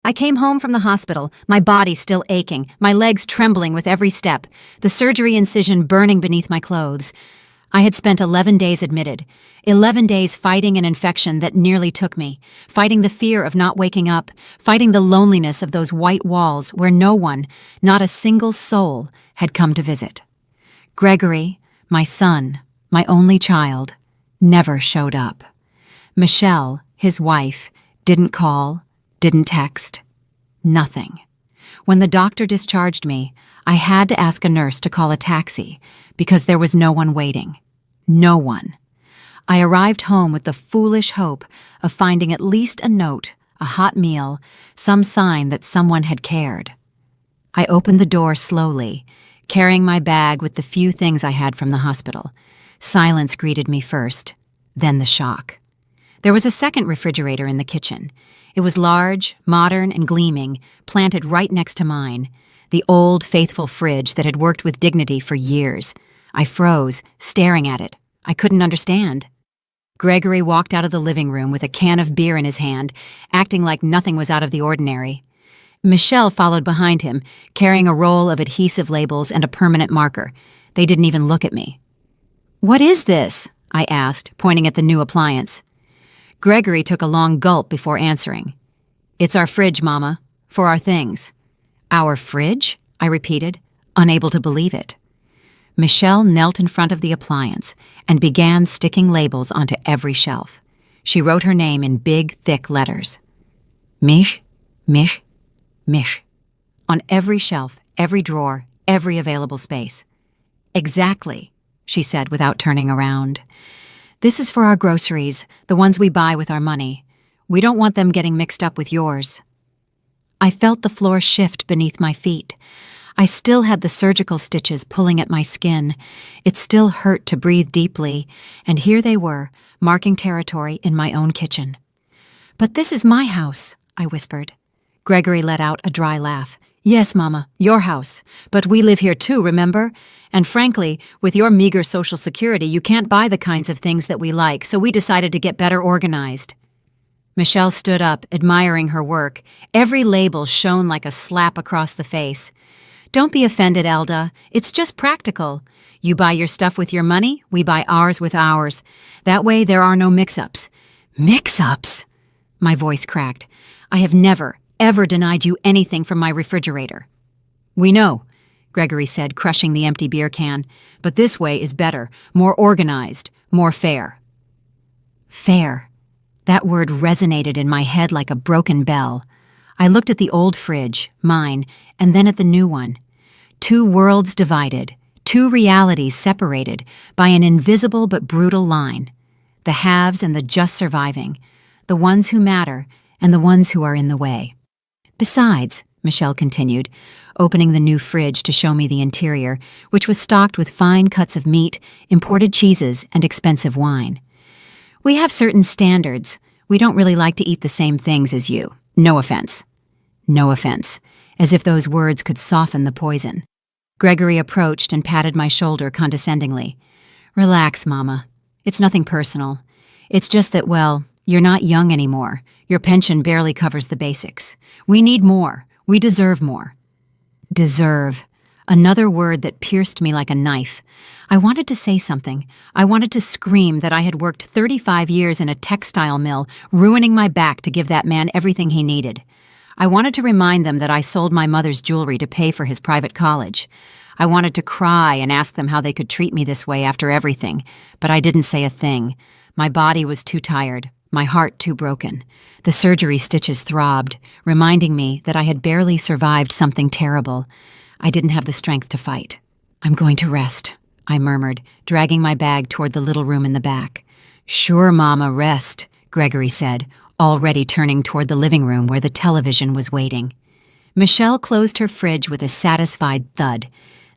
I came home from the hospital, my body still aching, my legs trembling with every step, the surgery incision burning beneath my clothes. I had spent 11 days admitted, 11 days fighting an infection that nearly took me, fighting the fear of not waking up, fighting the loneliness of those white walls where no one, not a single soul, had come to visit. Gregory, my son, my only child, never showed up. Michelle, his wife, didn't call, didn't text. Nothing. When the doctor discharged me, I had to ask a nurse to call a taxi because there was no one waiting. No one. I arrived home with the foolish hope of finding at least a note, a hot meal, some sign that someone had cared. I opened the door slowly, carrying my bag with the few things I had from the hospital. Silence greeted me first, then the shock. There was a second refrigerator in the kitchen. It was large, modern, and gleaming, planted right next to mine, the old, faithful fridge that had worked with dignity for years. I froze, staring at it. I couldn't understand. Gregory walked out of the living room with a can of beer in his hand, acting like nothing was out of the ordinary. Michelle followed behind him, carrying a roll of adhesive labels and a permanent marker. They didn't even look at me. "What is this?" I asked, pointing at the new appliance. Gregory took a long gulp before answering. "It's our fridge, Mama, for our things." "Our fridge?" I repeated, unable to believe it. Michelle knelt in front of the appliance and began sticking labels onto every shelf. She wrote her name in big, thick letters. Mich, Mich, Mich. On every shelf, every drawer, every available space. "Exactly," she said without turning around. "This is for our groceries, the ones we buy with our money. We don't want them getting mixed up with yours." I felt the floor shift beneath my feet. I still had the surgical stitches pulling at my skin. It still hurt to breathe deeply, and here they were, marking territory in my own kitchen. "But this is my house," I whispered. Gregory let out a dry laugh. "Yes, Mama, your house. But we live here too, remember? And frankly, with your meager social security, you can't buy the kinds of things that we like, so we decided to get better organized." Michelle stood up, admiring her work. Every label shone like a slap across the face. "Don't be offended, Elda. It's just practical. You buy your stuff with your money, we buy ours with ours. That way there are no mix-ups." "Mix-ups?" My voice cracked. "I have never, ever denied you anything from my refrigerator." "We know," Gregory said, crushing the empty beer can. "But this way is better, more organized, more fair." Fair. That word resonated in my head like a broken bell. I looked at the old fridge, mine, and then at the new one. Two worlds divided, two realities separated by an invisible but brutal line. The haves and the just surviving, the ones who matter and the ones who are in the way. "Besides," Michelle continued, opening the new fridge to show me the interior, which was stocked with fine cuts of meat, imported cheeses, and expensive wine. "We have certain standards. We don't really like to eat the same things as you. No offense." No offense, as if those words could soften the poison. Gregory approached and patted my shoulder condescendingly. "Relax, Mama. It's nothing personal. It's just that, well, you're not young anymore. Your pension barely covers the basics. We need more. We deserve more." Deserve. Another word that pierced me like a knife. I wanted to say something. I wanted to scream that I had worked 35 years in a textile mill, ruining my back to give that man everything he needed. I wanted to remind them that I sold my mother's jewelry to pay for his private college. I wanted to cry and ask them how they could treat me this way after everything, but I didn't say a thing. My body was too tired, my heart too broken. The surgery stitches throbbed, reminding me that I had barely survived something terrible. I didn't have the strength to fight. "I'm going to rest," I murmured, dragging my bag toward the little room in the back. "Sure, Mama, rest," Gregory said, already turning toward the living room where the television was waiting. Michelle closed her fridge with a satisfied thud.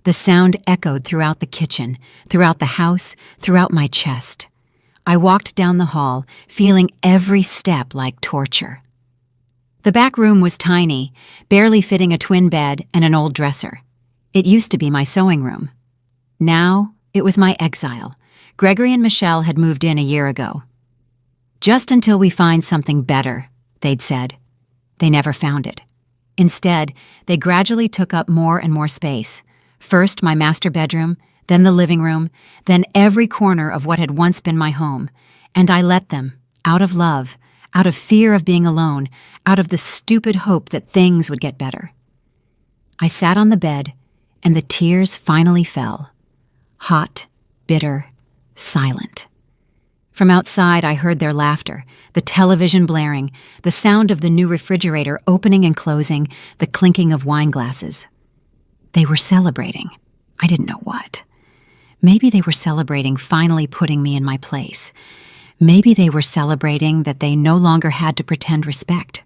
The sound echoed throughout the kitchen, throughout the house, throughout my chest. I walked down the hall, feeling every step like torture. The back room was tiny, barely fitting a twin bed and an old dresser. It used to be my sewing room. Now, it was my exile. Gregory and Michelle had moved in a year ago. "Just until we find something better," they'd said. They never found it. Instead, they gradually took up more and more space. First my master bedroom, then the living room, then every corner of what had once been my home. And I let them, out of love, out of fear of being alone, out of the stupid hope that things would get better. I sat on the bed, and the tears finally fell. Hot, bitter, silent. From outside, I heard their laughter, the television blaring, the sound of the new refrigerator opening and closing, the clinking of wine glasses. They were celebrating. I didn't know what. Maybe they were celebrating finally putting me in my place. Maybe they were celebrating that they no longer had to pretend respect.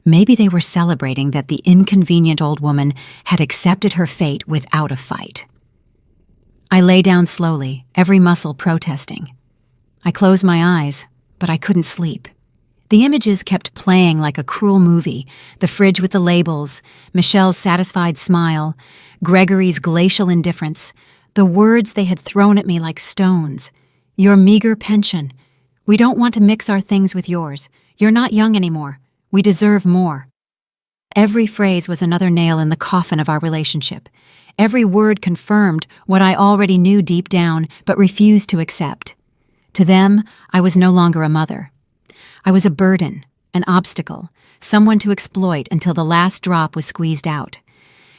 Maybe they were celebrating that the inconvenient old woman had accepted her fate without a fight. I lay down slowly, every muscle protesting. I closed my eyes, but I couldn't sleep. The images kept playing like a cruel movie, the fridge with the labels, Michelle's satisfied smile, Gregory's glacial indifference, the words they had thrown at me like stones. Your meager pension. We don't want to mix our things with yours. You're not young anymore. We deserve more. Every phrase was another nail in the coffin of our relationship. Every word confirmed what I already knew deep down, but refused to accept. To them, I was no longer a mother. I was a burden, an obstacle, someone to exploit until the last drop was squeezed out.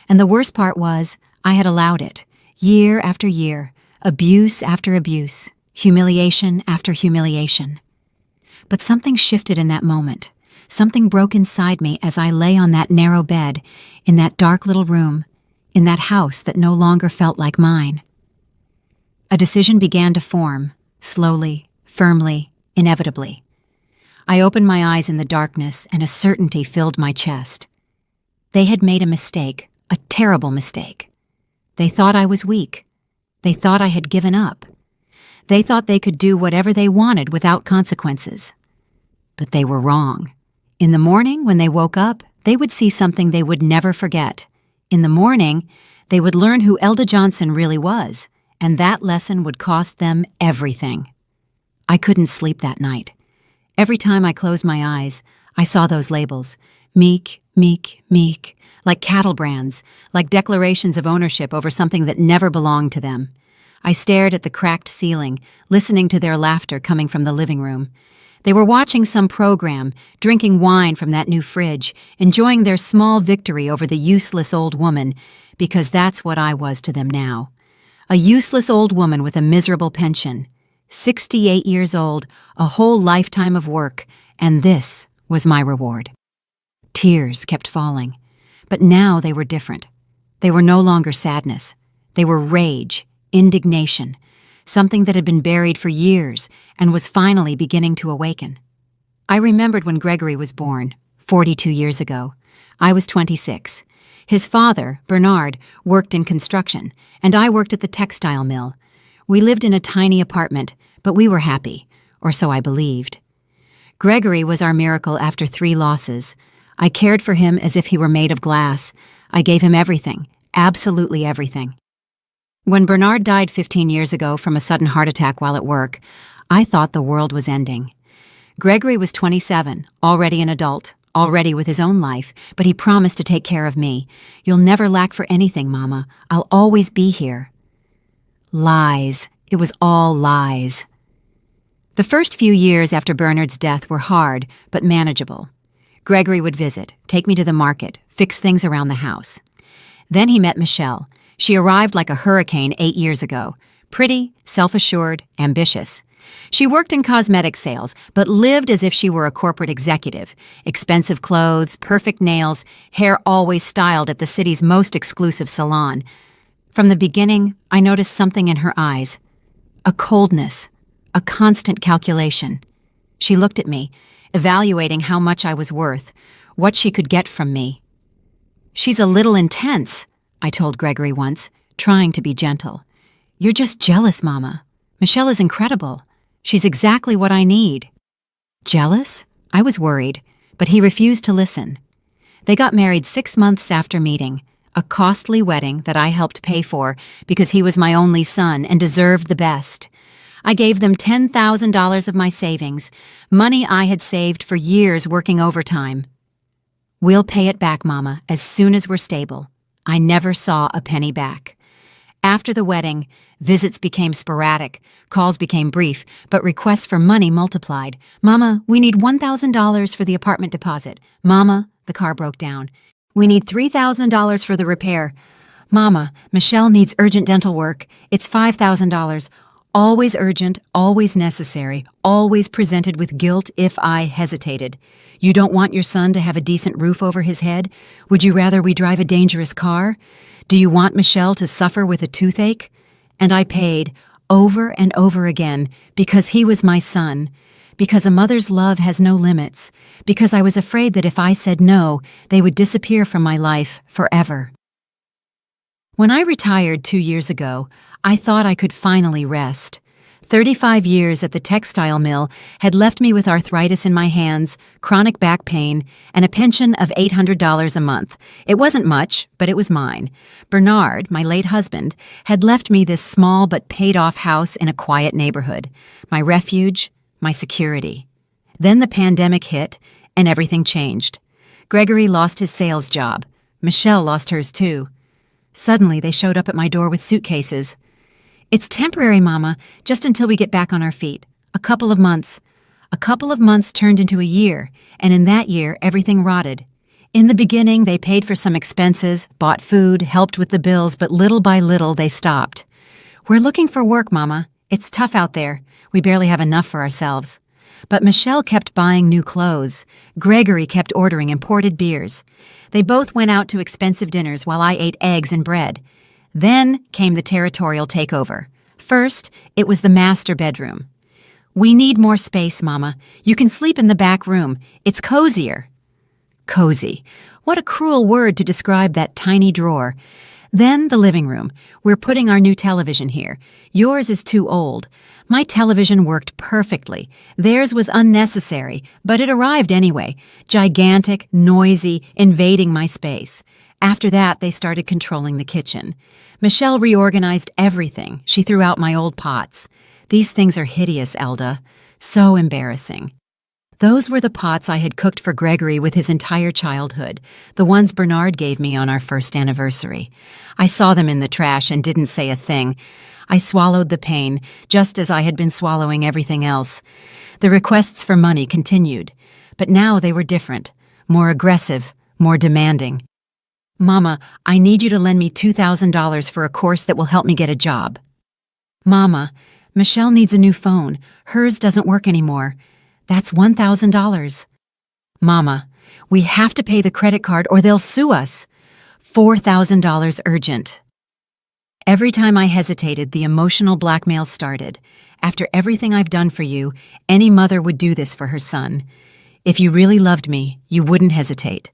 And the worst part was, I had allowed it, year after year, abuse after abuse, humiliation after humiliation. But something shifted in that moment. Something broke inside me as I lay on that narrow bed, in that dark little room, in that house that no longer felt like mine. A decision began to form, slowly, firmly, inevitably. I opened my eyes in the darkness, and a certainty filled my chest. They had made a mistake, a terrible mistake. They thought I was weak. They thought I had given up. They thought they could do whatever they wanted without consequences. But they were wrong. In the morning, when they woke up, they would see something they would never forget. In the morning, they would learn who Elda Johnson really was, and that lesson would cost them everything. I couldn't sleep that night. Every time I closed my eyes, I saw those labels. Meek, meek, meek, like cattle brands, like declarations of ownership over something that never belonged to them. I stared at the cracked ceiling, listening to their laughter coming from the living room. They were watching some program, drinking wine from that new fridge, enjoying their small victory over the useless old woman, because that's what I was to them now. A useless old woman with a miserable pension. 68 years old, a whole lifetime of work, and this was my reward. Tears kept falling, but now they were different. They were no longer sadness. They were rage, indignation, something that had been buried for years and was finally beginning to awaken. I remembered when Gregory was born, 42 years ago. I was 26. His father, Bernard, worked in construction, and I worked at the textile mill. We lived in a tiny apartment, but we were happy, or so I believed. Gregory was our miracle after 3 losses. I cared for him as if he were made of glass. I gave him everything, absolutely everything. When Bernard died 15 years ago from a sudden heart attack while at work, I thought the world was ending. Gregory was 27, already an adult, already with his own life, but he promised to take care of me. You'll never lack for anything, Mama. I'll always be here. Lies. It was all lies. The first few years after Bernard's death were hard, but manageable. Gregory would visit, take me to the market, fix things around the house. Then he met Michelle. She arrived like a hurricane 8 years ago. Pretty, self-assured, ambitious. She worked in cosmetic sales, but lived as if she were a corporate executive. Expensive clothes, perfect nails, hair always styled at the city's most exclusive salon. From the beginning, I noticed something in her eyes. A coldness, a constant calculation. She looked at me, evaluating how much I was worth, what she could get from me. She's a little intense, I told Gregory once, trying to be gentle. You're just jealous, Mama. Michelle is incredible. She's exactly what I need. Jealous? I was worried, but he refused to listen. They got married 6 months after meeting, a costly wedding that I helped pay for because he was my only son and deserved the best. I gave them $10,000 of my savings, money I had saved for years working overtime. We'll pay it back, Mama, as soon as we're stable. I never saw a penny back. After the wedding, visits became sporadic, calls became brief, but requests for money multiplied. Mama, we need $1,000 for the apartment deposit. Mama, the car broke down. We need $3,000 for the repair. Mama, Michelle needs urgent dental work. It's $5,000. Always urgent, always necessary, always presented with guilt if I hesitated. You don't want your son to have a decent roof over his head? Would you rather we drive a dangerous car? Do you want Michelle to suffer with a toothache? And I paid, over and over again, because he was my son, because a mother's love has no limits, because I was afraid that if I said no, they would disappear from my life forever. When I retired 2 years ago, I thought I could finally rest. 35 years at the textile mill had left me with arthritis in my hands, chronic back pain, and a pension of $800 a month. It wasn't much, but it was mine. Bernard, my late husband, had left me this small but paid-off house in a quiet neighborhood, my refuge, my security. Then the pandemic hit, and everything changed. Gregory lost his sales job. Michelle lost hers too. Suddenly, they showed up at my door with suitcases. It's temporary, Mama, just until we get back on our feet. A couple of months. A couple of months turned into a year, and in that year, everything rotted. In the beginning, they paid for some expenses, bought food, helped with the bills, but little by little, they stopped. We're looking for work, Mama. It's tough out there. We barely have enough for ourselves. But Michelle kept buying new clothes. Gregory kept ordering imported beers. They both went out to expensive dinners while I ate eggs and bread. Then came the territorial takeover. First, it was the master bedroom. We need more space, Mama. You can sleep in the back room. It's cozier. Cozy. What a cruel word to describe that tiny drawer. Then the living room. We're putting our new television here. Yours is too old. My television worked perfectly. Theirs was unnecessary, but it arrived anyway. Gigantic, noisy, invading my space. After that, they started controlling the kitchen. Michelle reorganized everything. She threw out my old pots. These things are hideous, Elda. So embarrassing. Those were the pots I had cooked for Gregory with his entire childhood, the ones Bernard gave me on our first anniversary. I saw them in the trash and didn't say a thing. I swallowed the pain, just as I had been swallowing everything else. The requests for money continued, but now they were different, more aggressive, more demanding. Mama, I need you to lend me $2,000 for a course that will help me get a job. Mama, Michelle needs a new phone. Hers doesn't work anymore. That's $1,000. Mama, we have to pay the credit card or they'll sue us. $4,000 urgent. Every time I hesitated, the emotional blackmail started. After everything I've done for you, any mother would do this for her son. If you really loved me, you wouldn't hesitate.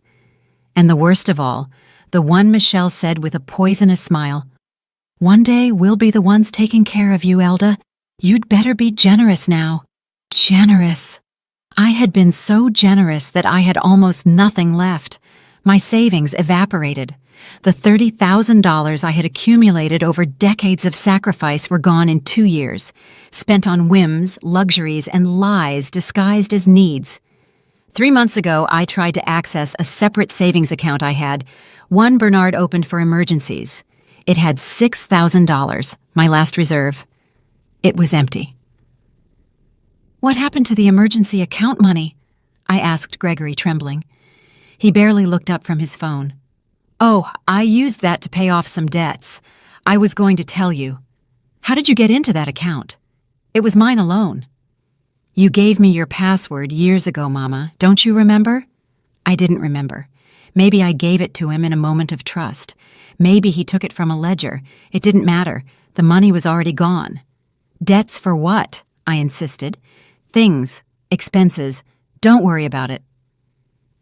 And the worst of all, the one Michelle said with a poisonous smile, "One day we'll be the ones taking care of you, Elda. You'd better be generous now." Generous. I had been so generous that I had almost nothing left. My savings evaporated. The $30,000 I had accumulated over decades of sacrifice were gone in 2 years, spent on whims, luxuries, and lies disguised as needs. 3 months ago, I tried to access a separate savings account I had, one Bernard opened for emergencies. It had $6,000, my last reserve. It was empty. What happened to the emergency account money? I asked Gregory, trembling. He barely looked up from his phone. Oh, I used that to pay off some debts. I was going to tell you. How did you get into that account? It was mine alone. You gave me your password years ago, Mama. Don't you remember? I didn't remember. Maybe I gave it to him in a moment of trust. Maybe he took it from a ledger. It didn't matter. The money was already gone. Debts for what? I insisted. Things, expenses. Don't worry about it.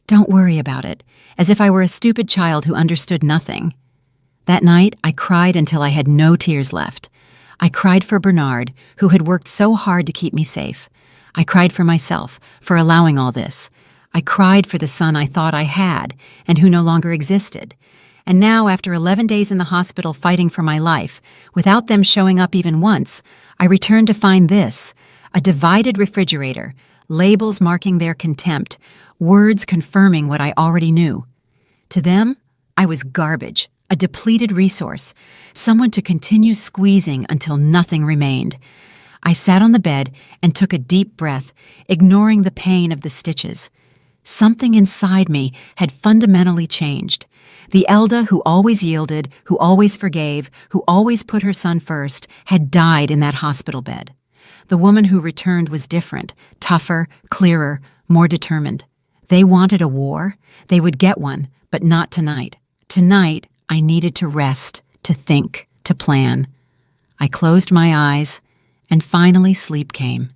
Don't worry about it, as if I were a stupid child who understood nothing. That night, I cried until I had no tears left. I cried for Bernard, who had worked so hard to keep me safe. I cried for myself, for allowing all this. I cried for the son I thought I had, and who no longer existed. And now, after 11 days in the hospital fighting for my life, without them showing up even once, I returned to find this, a divided refrigerator, labels marking their contempt, words confirming what I already knew. To them, I was garbage, a depleted resource, someone to continue squeezing until nothing remained. I sat on the bed and took a deep breath, ignoring the pain of the stitches. Something inside me had fundamentally changed. The Elda who always yielded, who always forgave, who always put her son first, had died in that hospital bed. The woman who returned was different, tougher, clearer, more determined. They wanted a war. They would get one, but not tonight. Tonight, I needed to rest, to think, to plan. I closed my eyes, and finally sleep came.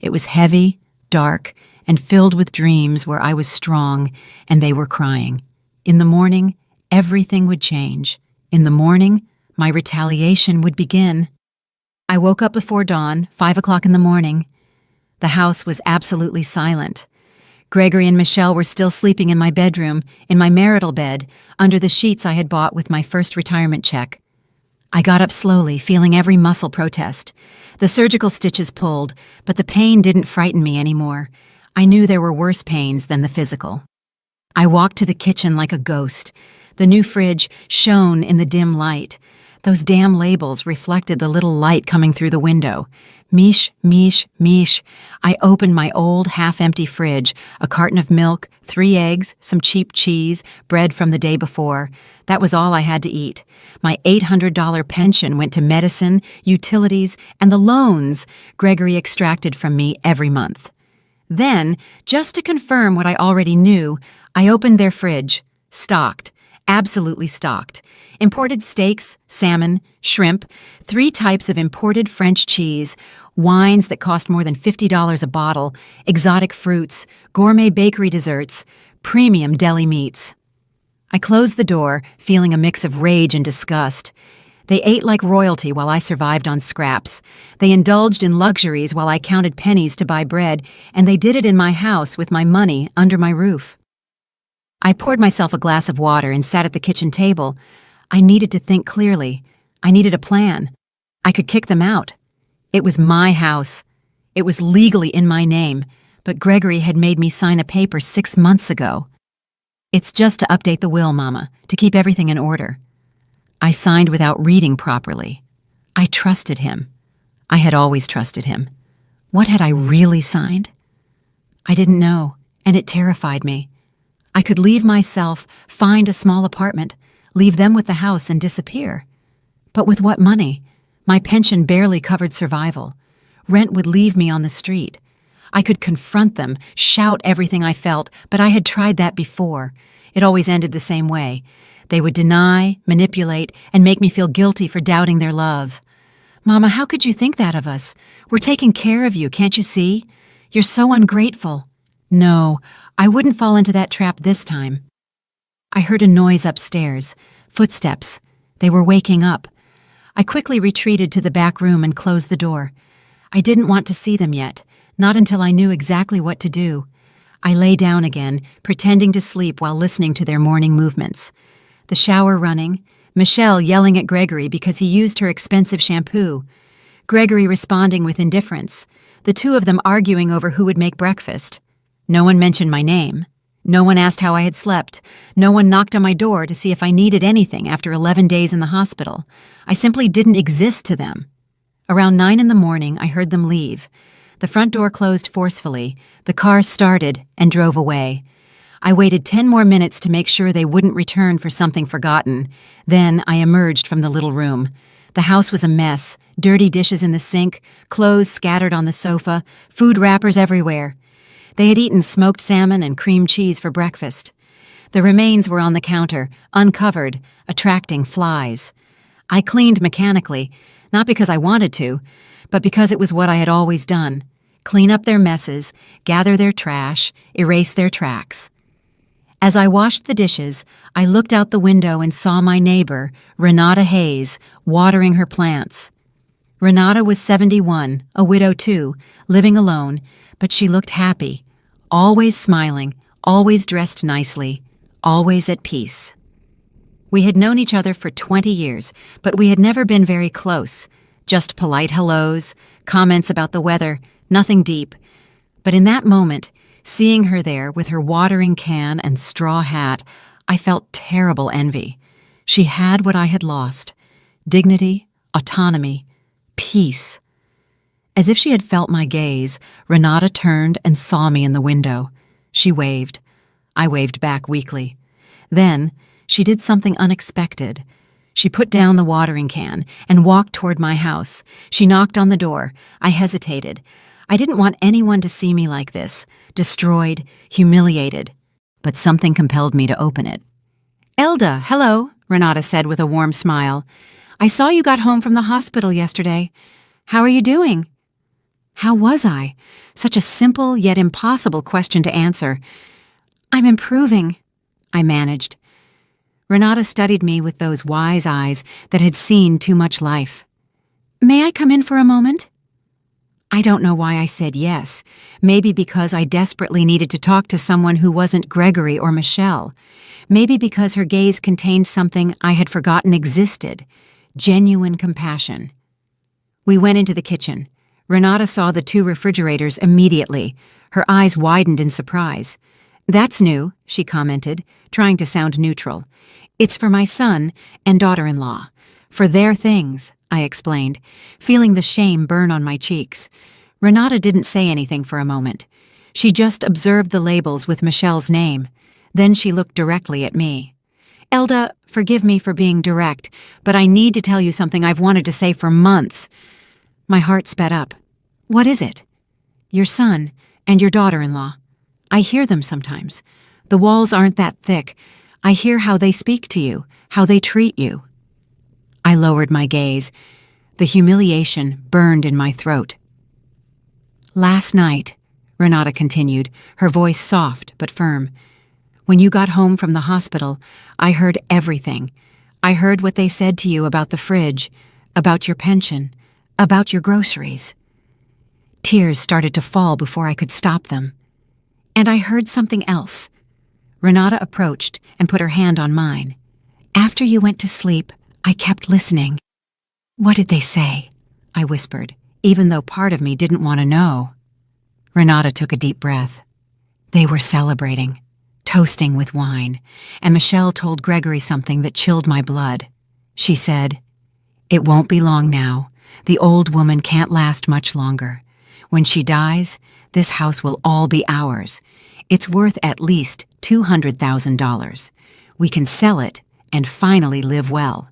It was heavy, dark, and filled with dreams where I was strong and they were crying. In the morning, everything would change. In the morning, my retaliation would begin. I woke up before dawn, 5 o'clock in the morning. The house was absolutely silent. Gregory and Michelle were still sleeping in my bedroom, in my marital bed, under the sheets I had bought with my first retirement check. I got up slowly, feeling every muscle protest. The surgical stitches pulled, but the pain didn't frighten me anymore. I knew there were worse pains than the physical. I walked to the kitchen like a ghost. The new fridge shone in the dim light. Those damn labels reflected the little light coming through the window. Mish, mish, mish. I opened my old, half-empty fridge, a carton of milk, 3 eggs, some cheap cheese, bread from the day before. That was all I had to eat. My $800 pension went to medicine, utilities, and the loans Gregory extracted from me every month. Then, just to confirm what I already knew, I opened their fridge. Stocked. Absolutely stocked. Imported steaks, salmon, shrimp, 3 types of imported French cheese, wines that cost more than $50 a bottle, exotic fruits, gourmet bakery desserts, premium deli meats. I closed the door, feeling a mix of rage and disgust. They ate like royalty while I survived on scraps. They indulged in luxuries while I counted pennies to buy bread, and they did it in my house with my money under my roof. I poured myself a glass of water and sat at the kitchen table. I needed to think clearly. I needed a plan. I could kick them out. It was my house. It was legally in my name, but Gregory had made me sign a paper 6 months ago. It's just to update the will, Mama, to keep everything in order. I signed without reading properly. I trusted him. I had always trusted him. What had I really signed? I didn't know, and it terrified me. I could leave myself, find a small apartment, leave them with the house and disappear. But with what money? My pension barely covered survival. Rent would leave me on the street. I could confront them, shout everything I felt, but I had tried that before. It always ended the same way. They would deny, manipulate, and make me feel guilty for doubting their love. Mama, how could you think that of us? We're taking care of you, can't you see? You're so ungrateful. No, I wouldn't fall into that trap this time. I heard a noise upstairs. Footsteps. They were waking up. I quickly retreated to the back room and closed the door. I didn't want to see them yet, not until I knew exactly what to do. I lay down again, pretending to sleep while listening to their morning movements. The shower running, Michelle yelling at Gregory because he used her expensive shampoo, Gregory responding with indifference, the two of them arguing over who would make breakfast. No one mentioned my name. No one asked how I had slept. No one knocked on my door to see if I needed anything after 11 days in the hospital. I simply didn't exist to them. Around 9 in the morning, I heard them leave. The front door closed forcefully. The car started and drove away. I waited 10 more minutes to make sure they wouldn't return for something forgotten. Then I emerged from the little room. The house was a mess, dirty dishes in the sink, clothes scattered on the sofa, food wrappers everywhere. They had eaten smoked salmon and cream cheese for breakfast. The remains were on the counter, uncovered, attracting flies. I cleaned mechanically, not because I wanted to, but because it was what I had always done. Clean up their messes, gather their trash, erase their tracks. As I washed the dishes, I looked out the window and saw my neighbor, Renata Hayes, watering her plants. Renata was 71, a widow too, living alone, but she looked happy, always smiling, always dressed nicely, always at peace. We had known each other for 20 years, but we had never been very close. Just polite hellos, comments about the weather, nothing deep. But in that moment, Seeing her there with her watering can and straw hat, I felt terrible envy. She had what I had lost: dignity, autonomy, peace. As if she had felt my gaze, Renata turned and saw me in the window. She waved. I waved back weakly. Then, she did something unexpected. She put down the watering can and walked toward my house. She knocked on the door. I hesitated. I didn't want anyone to see me like this, destroyed, humiliated. But something compelled me to open it. "Elda, hello," Renata said with a warm smile. "I saw you got home from the hospital yesterday. How are you doing?" How was I? Such a simple yet impossible question to answer. "I'm improving," I managed. Renata studied me with those wise eyes that had seen too much life. "May I come in for a moment?" I don't know why I said yes. Maybe because I desperately needed to talk to someone who wasn't Gregory or Michelle. Maybe because her gaze contained something I had forgotten existed: genuine compassion. We went into the kitchen. Renata saw the 2 refrigerators immediately. Her eyes widened in surprise. "That's new," she commented, trying to sound neutral. "It's for my son and daughter-in-law. For their things," I explained, feeling the shame burn on my cheeks. Renata didn't say anything for a moment. She just observed the labels with Michelle's name. Then she looked directly at me. "Elda, forgive me for being direct, but I need to tell you something I've wanted to say for months." My heart sped up. "What is it?" "Your son and your daughter-in-law. I hear them sometimes. The walls aren't that thick. I hear how they speak to you, how they treat you." I lowered my gaze. The humiliation burned in my throat. "Last night," Renata continued, her voice soft but firm, "when you got home from the hospital, I heard everything. I heard what they said to you about the fridge, about your pension, about your groceries." Tears started to fall before I could stop them. "And I heard something else." Renata approached and put her hand on mine. "After you went to sleep, I kept listening." "What did they say?" I whispered, even though part of me didn't want to know. Renata took a deep breath. "They were celebrating, toasting with wine, and Michelle told Gregory something that chilled my blood. She said, 'It won't be long now. The old woman can't last much longer. When she dies, this house will all be ours. It's worth at least $200,000. We can sell it and finally live well.'"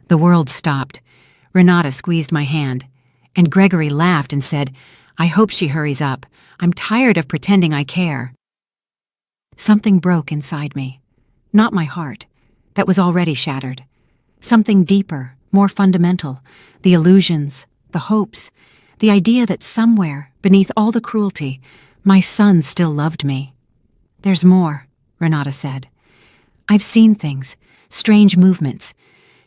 The world stopped. Renata squeezed my hand, and Gregory laughed and said, "I hope she hurries up. I'm tired of pretending I care." Something broke inside me. Not my heart. That was already shattered. Something deeper, more fundamental. The illusions, the hopes, the idea that somewhere, beneath all the cruelty, my son still loved me. "There's more," Renata said. "I've seen things, strange movements.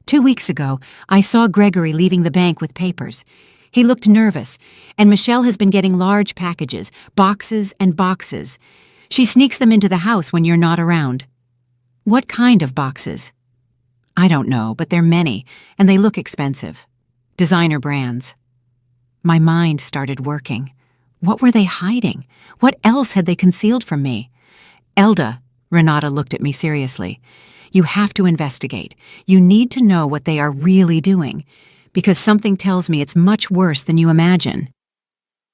2 weeks ago, I saw Gregory leaving the bank with papers. He looked nervous, and Michelle has been getting large packages, boxes and boxes. She sneaks them into the house when you're not around." "What kind of boxes?" "I don't know, but they're many, and they look expensive. Designer brands." My mind started working. What were they hiding? What else had they concealed from me? "Elda," Renata looked at me seriously, "you have to investigate. You need to know what they are really doing, because something tells me it's much worse than you imagine."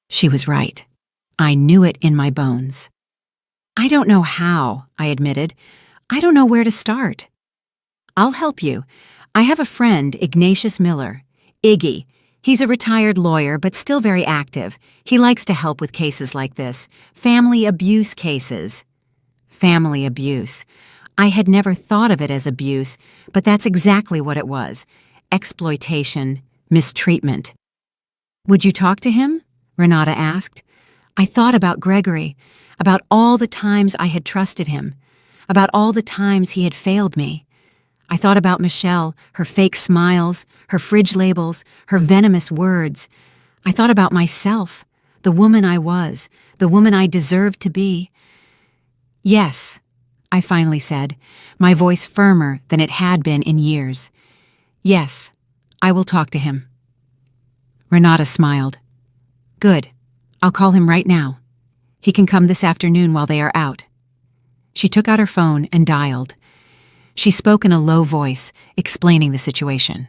She was right. I knew it in my bones. "I don't know how," I admitted. "I don't know where to start." "I'll help you. I have a friend, Ignatius Miller. Iggy. He's a retired lawyer, but still very active. He likes to help with cases like this. Family abuse cases." Family abuse. I had never thought of it as abuse, but that's exactly what it was. Exploitation, mistreatment. "Would you talk to him?" Renata asked. I thought about Gregory, about all the times I had trusted him, about all the times he had failed me. I thought about Michelle, her fake smiles, her fridge labels, her venomous words. I thought about myself, the woman I was, the woman I deserved to be. "Yes," I finally said, my voice firmer than it had been in years. "Yes, I will talk to him." Renata smiled. "Good. I'll call him right now." He can come this afternoon while they are out." She took out her phone and dialed. She spoke in a low voice, explaining the situation.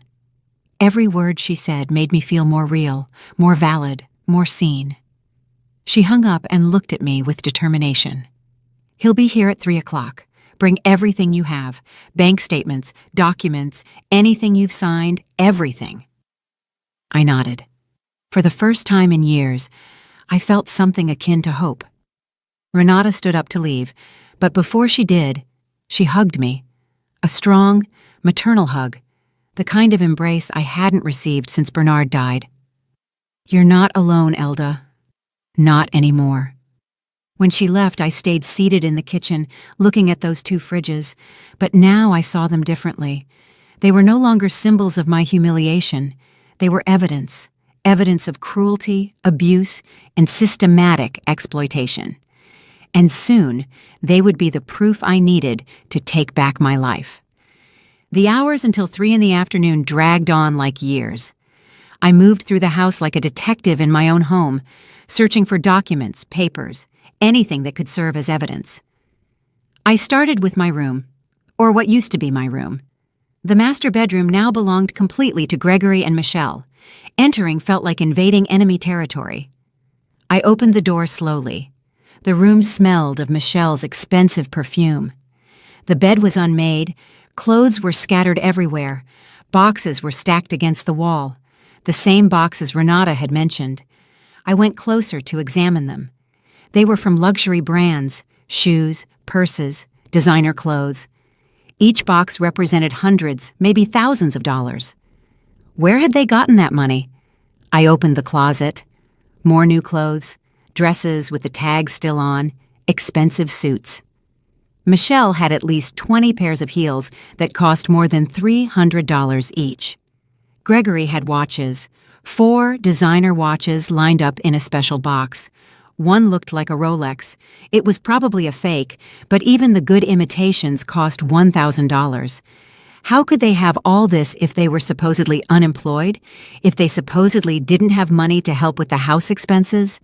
Every word she said made me feel more real, more valid, more seen. She hung up and looked at me with determination. "He'll be here at 3 o'clock. Bring everything you have, bank statements, documents, anything you've signed, everything." I nodded. For the first time in years, I felt something akin to hope. Renata stood up to leave, but before she did, she hugged me. A strong, maternal hug, the kind of embrace I hadn't received since Bernard died. "You're not alone, Elda. Not anymore." When she left, I stayed seated in the kitchen, looking at those two fridges, but now I saw them differently. They were no longer symbols of my humiliation. They were evidence of cruelty, abuse, and systematic exploitation. And soon, they would be the proof I needed to take back my life. The hours until 3 in the afternoon dragged on like years. I moved through the house like a detective in my own home, searching for documents, papers, anything that could serve as evidence. I started with my room, or what used to be my room. The master bedroom now belonged completely to Gregory and Michelle. Entering felt like invading enemy territory. I opened the door slowly. The room smelled of Michelle's expensive perfume. The bed was unmade, clothes were scattered everywhere, boxes were stacked against the wall, the same boxes Renata had mentioned. I went closer to examine them. They were from luxury brands, shoes, purses, designer clothes. Each box represented hundreds, maybe thousands of dollars. Where had they gotten that money? I opened the closet. More new clothes, dresses with the tags still on, expensive suits. Michelle had at least 20 pairs of heels that cost more than $300 each. Gregory had watches, 4 designer watches lined up in a special box. One looked like a Rolex. It was probably a fake, but even the good imitations cost $1,000. How could they have all this if they were supposedly unemployed? If they supposedly didn't have money to help with the house expenses?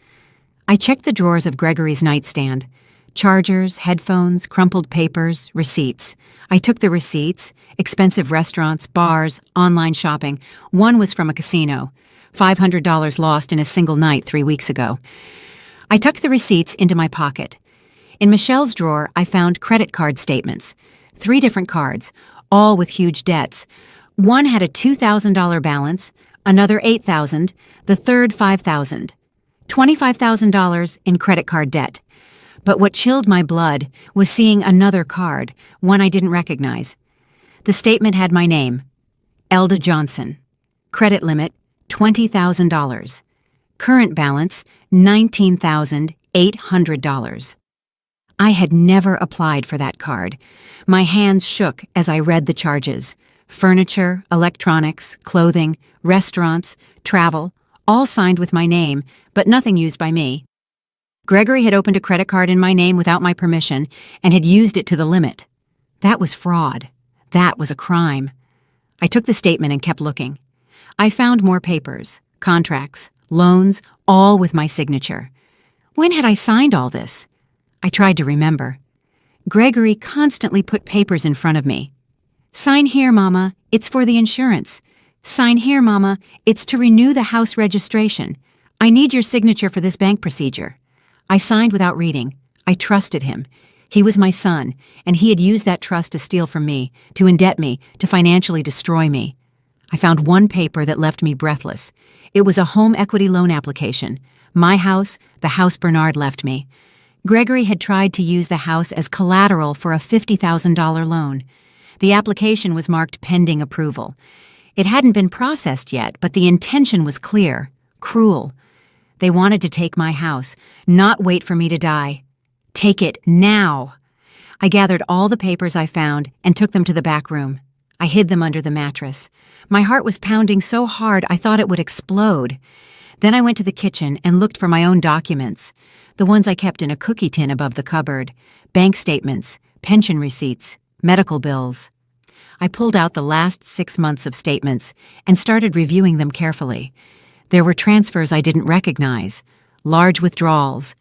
I checked the drawers of Gregory's nightstand. Chargers, headphones, crumpled papers, receipts. I took the receipts, expensive restaurants, bars, online shopping. One was from a casino. $500 lost in a single night 3 weeks ago. I tucked the receipts into my pocket. In Michelle's drawer, I found credit card statements. 3 different cards, all with huge debts. One had a $2,000 balance, another $8,000, the third $5,000. $25,000 in credit card debt. But what chilled my blood was seeing another card, one I didn't recognize. The statement had my name, Elda Johnson. Credit limit, $20,000. Current balance, $19,800. I had never applied for that card. My hands shook as I read the charges. Furniture, electronics, clothing, restaurants, travel, all signed with my name, but nothing used by me. Gregory had opened a credit card in my name without my permission and had used it to the limit. That was fraud. That was a crime. I took the statement and kept looking. I found more papers, contracts, loans, all with my signature. When had I signed all this? I tried to remember. Gregory constantly put papers in front of me. "Sign here, Mama. It's for the insurance. Sign here, Mama. It's to renew the house registration. I need your signature for this bank procedure." I signed without reading. I trusted him. He was my son, and he had used that trust to steal from me, to indebt me, to financially destroy me. I found one paper that left me breathless. It was a home equity loan application. My house, the house Bernard left me. Gregory had tried to use the house as collateral for a $50,000 loan. The application was marked pending approval. It hadn't been processed yet, but the intention was clear, cruel. They wanted to take my house, not wait for me to die. Take it now. I gathered all the papers I found and took them to the back room. I hid them under the mattress. My heart was pounding so hard I thought it would explode. Then I went to the kitchen and looked for my own documents, the ones I kept in a cookie tin above the cupboard, bank statements, pension receipts, medical bills. I pulled out the last 6 months of statements and started reviewing them carefully. There were transfers I didn't recognize, large withdrawals,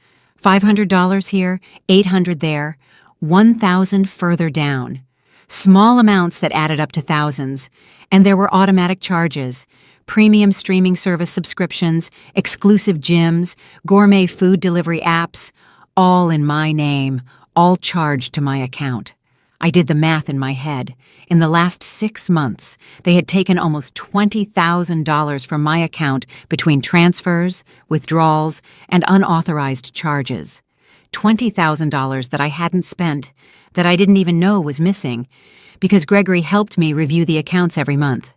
$500 here, $800 there, $1,000 further down. Small amounts that added up to thousands. And there were automatic charges, premium streaming service subscriptions, exclusive gyms, gourmet food delivery apps, all in my name, all charged to my account. I did the math in my head. In the last 6 months, they had taken almost $20,000 from my account between transfers, withdrawals, and unauthorized charges. $20,000 that I hadn't spent, that I didn't even know was missing, because Gregory helped me review the accounts every month.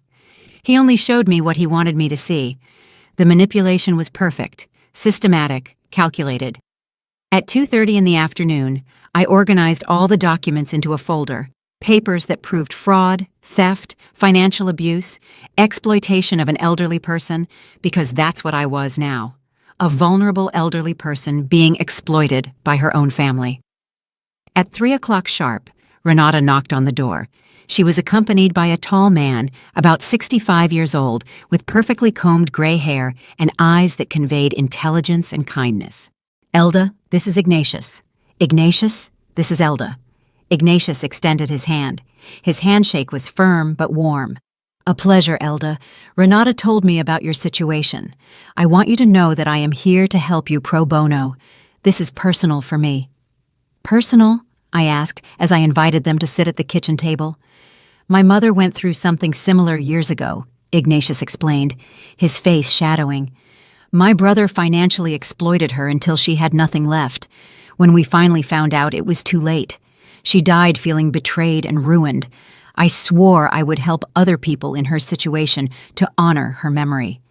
He only showed me what he wanted me to see. The manipulation was perfect, systematic, calculated. At 2:30 in the afternoon, I organized all the documents into a folder, papers that proved fraud, theft, financial abuse, exploitation of an elderly person, because that's what I was now, a vulnerable elderly person being exploited by her own family. At 3 o'clock sharp, Renata knocked on the door. She was accompanied by a tall man, about 65 years old, with perfectly combed gray hair and eyes that conveyed intelligence and kindness. "Elda, this is Ignatius. Ignatius, this is Elda." Ignatius extended his hand. His handshake was firm but warm. "A pleasure, Elda. Renata told me about your situation. I want you to know that I am here to help you pro bono. This is personal for me." "Personal?" I asked as I invited them to sit at the kitchen table. "My mother went through something similar years ago," Ignatius explained, his face shadowing. "My brother financially exploited her until she had nothing left. When we finally found out, it was too late. She died feeling betrayed and ruined. I swore I would help other people in her situation to honor her memory."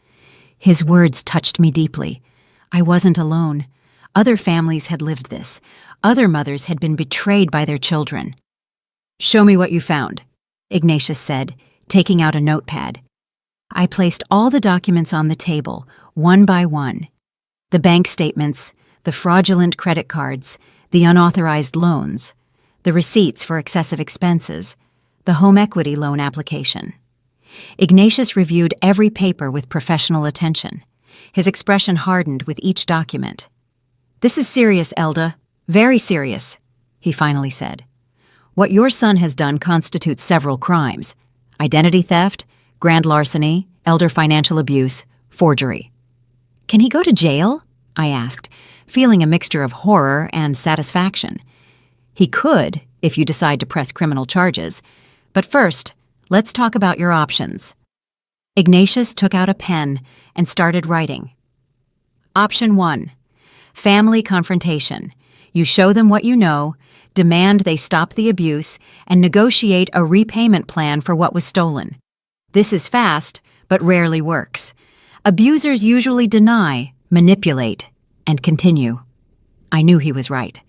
His words touched me deeply. I wasn't alone. Other families had lived this. Other mothers had been betrayed by their children. "Show me what you found," Ignatius said, taking out a notepad. I placed all the documents on the table, one by one. The bank statements, the fraudulent credit cards, the unauthorized loans, the receipts for excessive expenses, the home equity loan application. Ignatius reviewed every paper with professional attention. His expression hardened with each document. "This is serious, Elda. Very serious," he finally said. "What your son has done constitutes several crimes: identity theft, grand larceny, elder financial abuse, forgery." "Can he go to jail?" I asked, feeling a mixture of horror and satisfaction. "He could, if you decide to press criminal charges. But first, let's talk about your options." Ignatius took out a pen and started writing. Option 1. Family confrontation. You show them what you know, demand they stop the abuse, and negotiate a repayment plan for what was stolen. This is fast, but rarely works. Abusers usually deny, manipulate, and continue. I knew he was right.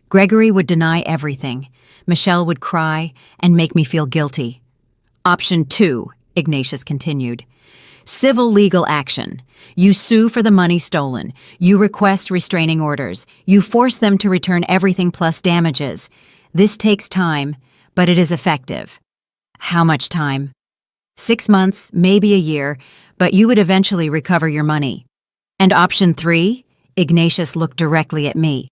Gregory would deny everything. Michelle would cry and make me feel guilty. Option 2, Ignatius continued. Civil legal action. You sue for the money stolen. You request restraining orders. You force them to return everything plus damages. This takes time, but it is effective. How much time? 6 months, maybe a year, but you would eventually recover your money. And option 3? Ignatius looked directly at me.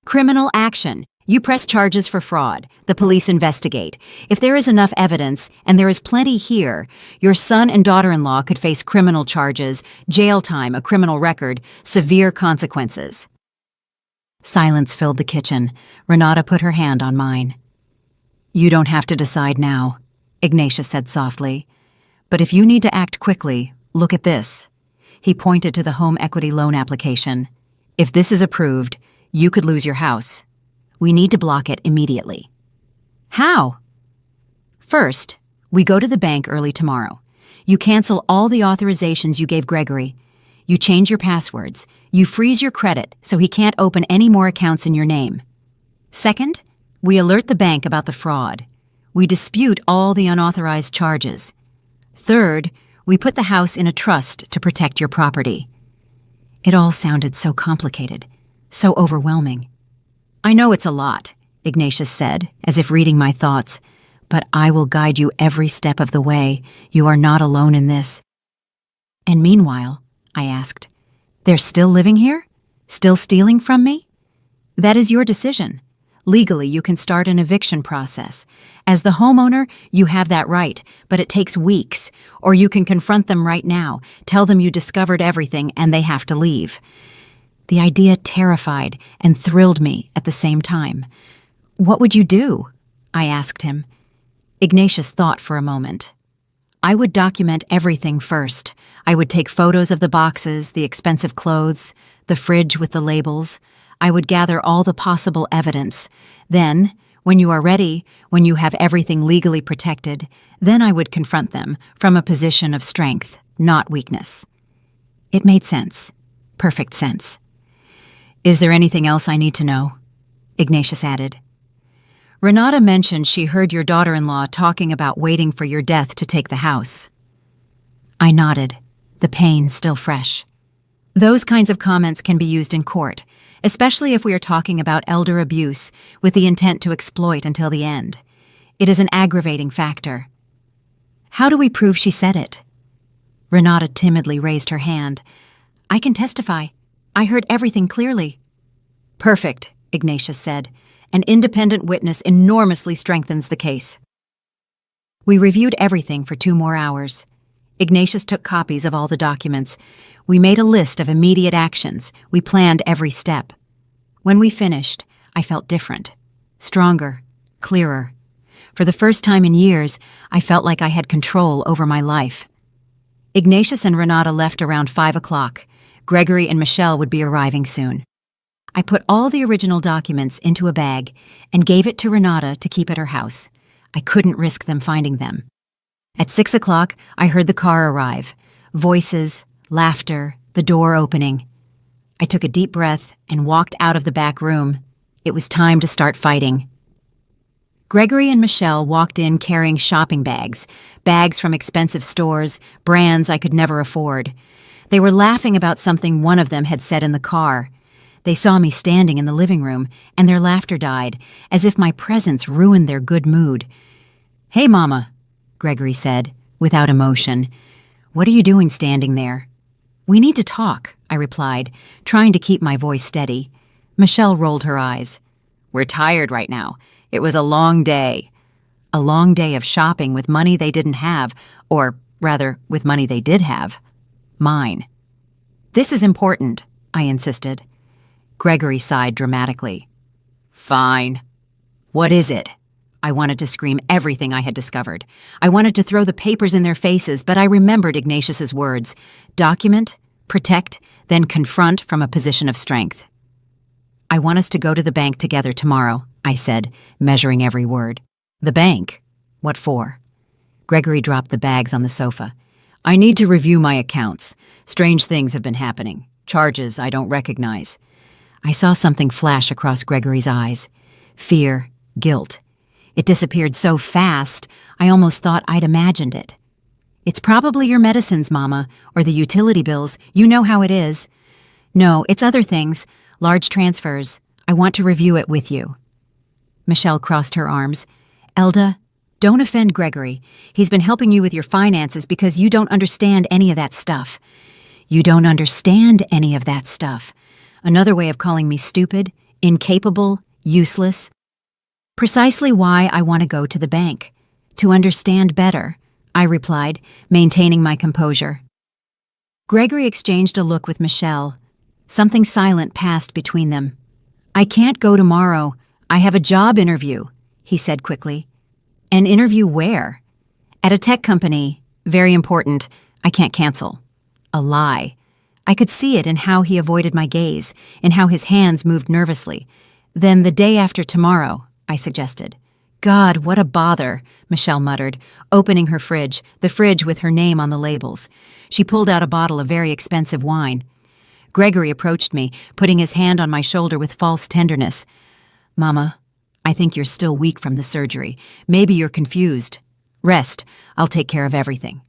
Criminal action. You press charges for fraud. The police investigate. If there is enough evidence, and there is plenty here, your son and daughter-in-law could face criminal charges, jail time, a criminal record, severe consequences. Silence filled the kitchen. Renata put her hand on mine. You don't have to decide now, Ignatius said softly. But if you need to act quickly, look at this. He pointed to the home equity loan application. If this is approved, you could lose your house. We need to block it immediately. How? First, we go to the bank early tomorrow. You cancel all the authorizations you gave Gregory. You change your passwords. You freeze your credit so he can't open any more accounts in your name. Second, we alert the bank about the fraud. We dispute all the unauthorized charges. Third, we put the house in a trust to protect your property. It all sounded so complicated, so overwhelming. I know it's a lot, Ignatius said, as if reading my thoughts, but I will guide you every step of the way. You are not alone in this. And meanwhile, I asked, they're still living here? Still stealing from me? That is your decision. Legally, you can start an eviction process. As the homeowner, you have that right, but it takes weeks. Or you can confront them right now, tell them you discovered everything and they have to leave. The idea terrified and thrilled me at the same time. What would you do? I asked him. Ignatius thought for a moment. I would document everything first. I would take photos of the boxes, the expensive clothes, the fridge with the labels. I would gather all the possible evidence. Then, when you are ready, when you have everything legally protected, then I would confront them from a position of strength, not weakness. It made sense. Perfect sense. Is there anything else I need to know? Ignatius added. Renata mentioned she heard your daughter-in-law talking about waiting for your death to take the house. I nodded, the pain still fresh. Those kinds of comments can be used in court, especially if we are talking about elder abuse with the intent to exploit until the end. It is an aggravating factor. How do we prove she said it? Renata timidly raised her hand. I can testify. I heard everything clearly. Perfect, Ignatius said. An independent witness enormously strengthens the case. We reviewed everything for 2 more hours. Ignatius took copies of all the documents. We made a list of immediate actions. We planned every step. When we finished, I felt different, stronger, clearer. For the first time in years, I felt like I had control over my life. Ignatius and Renata left around 5 o'clock. Gregory and Michelle would be arriving soon. I put all the original documents into a bag and gave it to Renata to keep at her house. I couldn't risk them finding them. At 6 o'clock, I heard the car arrive. Voices, laughter, the door opening. I took a deep breath and walked out of the back room. It was time to start fighting. Gregory and Michelle walked in carrying shopping bags, bags from expensive stores, brands I could never afford. They were laughing about something one of them had said in the car. They saw me standing in the living room, and their laughter died, as if my presence ruined their good mood. Hey, Mama, Gregory said, without emotion. What are you doing standing there? We need to talk, I replied, trying to keep my voice steady. Michelle rolled her eyes. We're tired right now. It was a long day. A long day of shopping with money they didn't have, or rather, with money they did have. Mine. This is important, I insisted. Gregory sighed dramatically. Fine. What is it? I wanted to scream everything I had discovered. I wanted to throw the papers in their faces, but I remembered Ignatius's words. Document, protect, then confront from a position of strength. I want us to go to the bank together tomorrow, I said, measuring every word. The bank? What for? Gregory dropped the bags on the sofa. I need to review my accounts. Strange things have been happening. Charges I don't recognize. I saw something flash across Gregory's eyes. Fear, guilt. It disappeared so fast, I almost thought I'd imagined it. It's probably your medicines, Mama, or the utility bills. You know how it is. No, it's other things. Large transfers. I want to review it with you. Michelle crossed her arms. Elda, don't offend Gregory. He's been helping you with your finances because you don't understand any of that stuff. You don't understand any of that stuff. Another way of calling me stupid, incapable, useless. Precisely why I want to go to the bank. To understand better, I replied, maintaining my composure. Gregory exchanged a look with Michelle. Something silent passed between them. I can't go tomorrow. I have a job interview, he said quickly. An interview where? At a tech company. Very important. I can't cancel. A lie. I could see it in how he avoided my gaze, in how his hands moved nervously. Then the day after tomorrow, I suggested. God, what a bother, Michelle muttered, opening her fridge, the fridge with her name on the labels. She pulled out a bottle of very expensive wine. Gregory approached me, putting his hand on my shoulder with false tenderness. Mama, I think you're still weak from the surgery. Maybe you're confused. Rest. I'll take care of everything.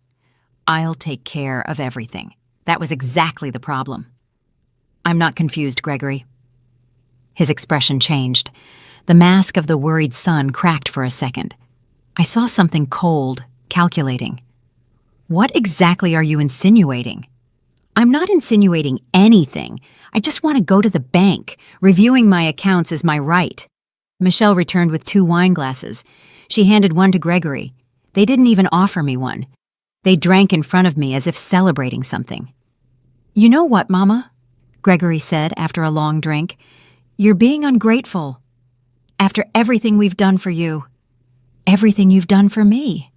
I'll take care of everything. That was exactly the problem. I'm not confused, Gregory. His expression changed. The mask of the worried sun cracked for a second. I saw something cold, calculating. What exactly are you insinuating? I'm not insinuating anything. I just want to go to the bank. Reviewing my accounts is my right. Michelle returned with 2 wine glasses. She handed one to Gregory. They didn't even offer me one. They drank in front of me as if celebrating something. "You know what, Mama?" Gregory said after a long drink. "You're being ungrateful. After everything we've done for you. Everything you've done for me."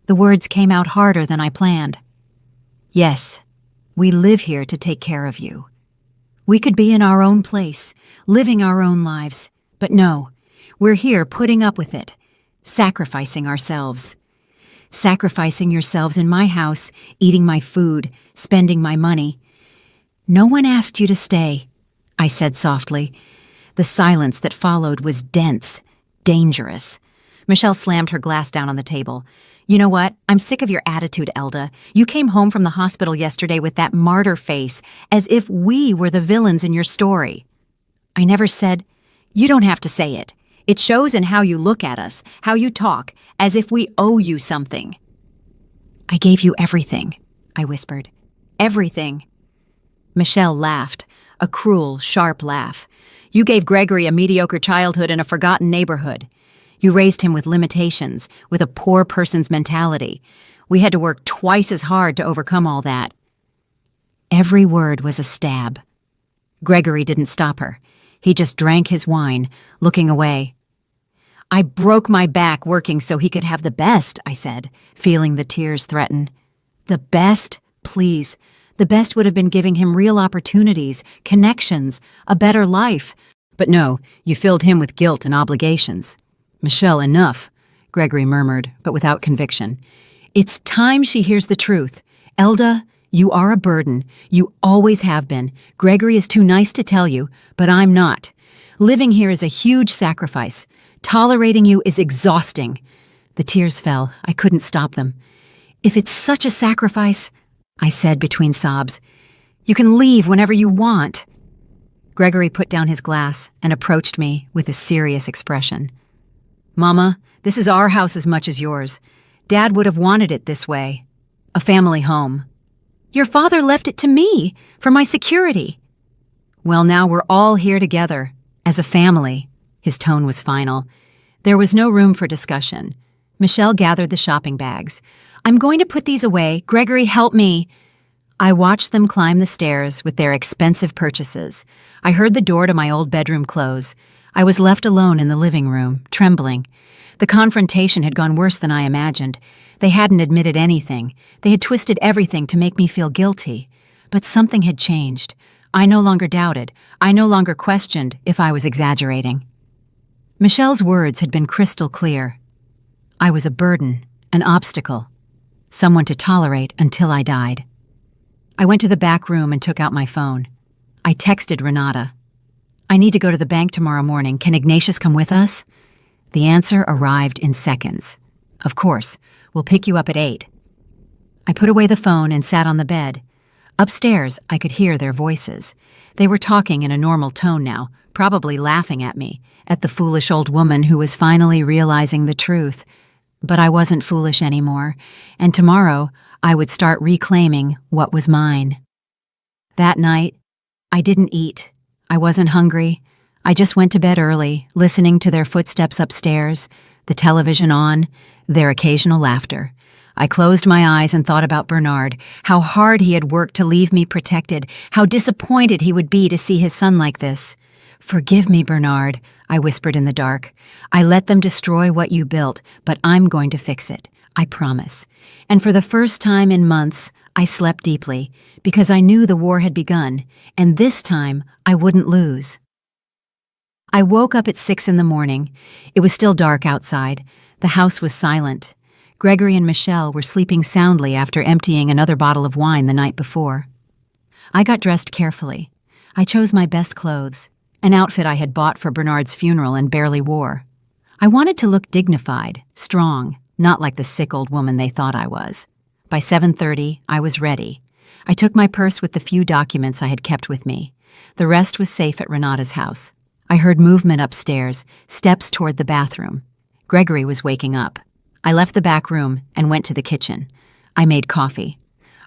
The words came out harder than I planned. "Yes, we live here to take care of you. We could be in our own place, living our own lives. But no, we're here putting up with it, sacrificing ourselves. Sacrificing yourselves in my house, eating my food, spending my money. No one asked you to stay," I said softly. The silence that followed was dense, dangerous. Michelle slammed her glass down on the table. "You know what? I'm sick of your attitude, Elda. You came home from the hospital yesterday with that martyr face, as if we were the villains in your story." I never said, "You don't have to say it. It shows in how you look at us, how you talk, as if we owe you something." "I gave you everything," I whispered. "Everything." Michelle laughed, a cruel, sharp laugh. "You gave Gregory a mediocre childhood in a forgotten neighborhood. You raised him with limitations, with a poor person's mentality. We had to work twice as hard to overcome all that." Every word was a stab. Gregory didn't stop her. He just drank his wine, looking away. "I broke my back working so he could have the best," I said, feeling the tears threaten. "The best? Please. The best would have been giving him real opportunities, connections, a better life. But no, you filled him with guilt and obligations." "Michelle, enough," Gregory murmured, but without conviction. "It's time she hears the truth. Elda, you are a burden. You always have been. Gregory is too nice to tell you, but I'm not. Living here is a huge sacrifice. Tolerating you is exhausting." The tears fell. I couldn't stop them. "If it's such a sacrifice," I said between sobs, "you can leave whenever you want." Gregory put down his glass and approached me with a serious expression. "Mama, this is our house as much as yours. Dad would have wanted it this way. A family home." "Your father left it to me, for my security." "Well, now we're all here together, as a family." His tone was final. There was no room for discussion. Michelle gathered the shopping bags. "I'm going to put these away. Gregory, help me." I watched them climb the stairs with their expensive purchases. I heard the door to my old bedroom close. I was left alone in the living room, trembling. The confrontation had gone worse than I imagined. They hadn't admitted anything. They had twisted everything to make me feel guilty. But something had changed. I no longer doubted. I no longer questioned if I was exaggerating. Michelle's words had been crystal clear. I was a burden, an obstacle, someone to tolerate until I died. I went to the back room and took out my phone. I texted Renata. "I need to go to the bank tomorrow morning. Can Ignatius come with us?" The answer arrived in seconds. "Of course. We'll pick you up at 8. I put away the phone and sat on the bed. Upstairs, I could hear their voices. They were talking in a normal tone now, probably laughing at me, at the foolish old woman who was finally realizing the truth. But I wasn't foolish anymore, and tomorrow I would start reclaiming what was mine. That night, I didn't eat. I wasn't hungry. I just went to bed early, listening to their footsteps upstairs, the television on, their occasional laughter. I closed my eyes and thought about Bernard, how hard he had worked to leave me protected, how disappointed he would be to see his son like this. "Forgive me, Bernard," I whispered in the dark. "I let them destroy what you built, but I'm going to fix it. I promise." And for the first time in months, I slept deeply, because I knew the war had begun, and this time I wouldn't lose. I woke up at 6 in the morning. It was still dark outside. The house was silent. Gregory and Michelle were sleeping soundly after emptying another bottle of wine the night before. I got dressed carefully. I chose my best clothes, an outfit I had bought for Bernard's funeral and barely wore. I wanted to look dignified, strong, not like the sick old woman they thought I was. By 7:30, I was ready. I took my purse with the few documents I had kept with me. The rest was safe at Renata's house. I heard movement upstairs, steps toward the bathroom. Gregory was waking up. I left the back room and went to the kitchen. I made coffee.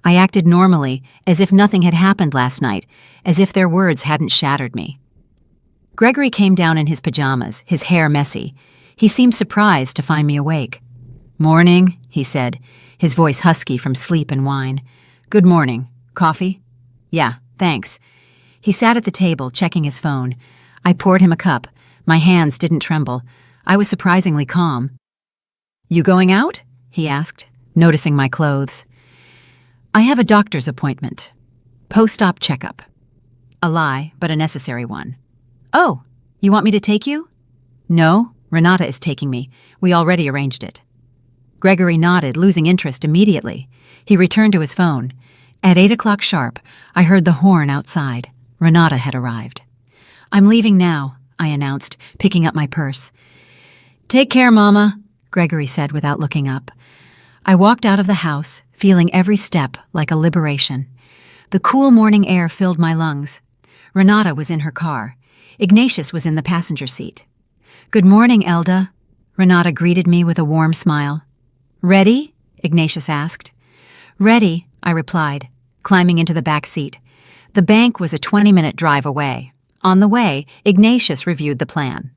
I acted normally, as if nothing had happened last night, as if their words hadn't shattered me. Gregory came down in his pajamas, his hair messy. He seemed surprised to find me awake. "Morning," he said, his voice husky from sleep and wine. "Good morning. Coffee?" "Yeah, thanks." He sat at the table, checking his phone. I poured him a cup. My hands didn't tremble. I was surprisingly calm. "You going out?" he asked, noticing my clothes. "I have a doctor's appointment. Post-op checkup." A lie, but a necessary one. "Oh, you want me to take you?" "No, Renata is taking me. We already arranged it." Gregory nodded, losing interest immediately. He returned to his phone. At 8 o'clock sharp, I heard the horn outside. Renata had arrived. "I'm leaving now," I announced, picking up my purse. "Take care, Mama," Gregory said without looking up. I walked out of the house, feeling every step like a liberation. The cool morning air filled my lungs. Renata was in her car. Ignatius was in the passenger seat. "Good morning, Elda." Renata greeted me with a warm smile. "Ready?" Ignatius asked. "Ready," I replied, climbing into the back seat. The bank was a 20-minute drive away. On the way, Ignatius reviewed the plan.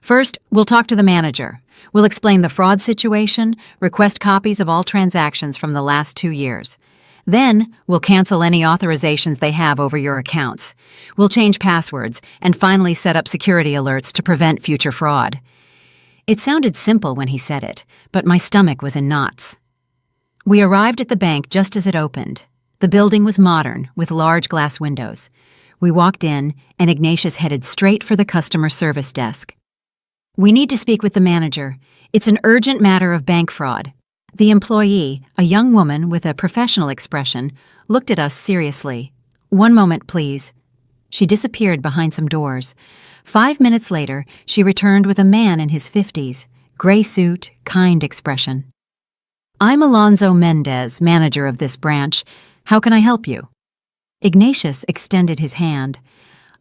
"First, we'll talk to the manager. We'll explain the fraud situation, request copies of all transactions from the last 2 years. Then, we'll cancel any authorizations they have over your accounts. We'll change passwords, and finally set up security alerts to prevent future fraud." It sounded simple when he said it, but my stomach was in knots. We arrived at the bank just as it opened. The building was modern, with large glass windows. We walked in, and Ignatius headed straight for the customer service desk. "We need to speak with the manager. It's an urgent matter of bank fraud." The employee, a young woman with a professional expression, looked at us seriously. "One moment, please." She disappeared behind some doors. 5 minutes later, she returned with a man in his 50s, gray suit, kind expression. "I'm Alonso Mendez, manager of this branch. How can I help you?" Ignatius extended his hand.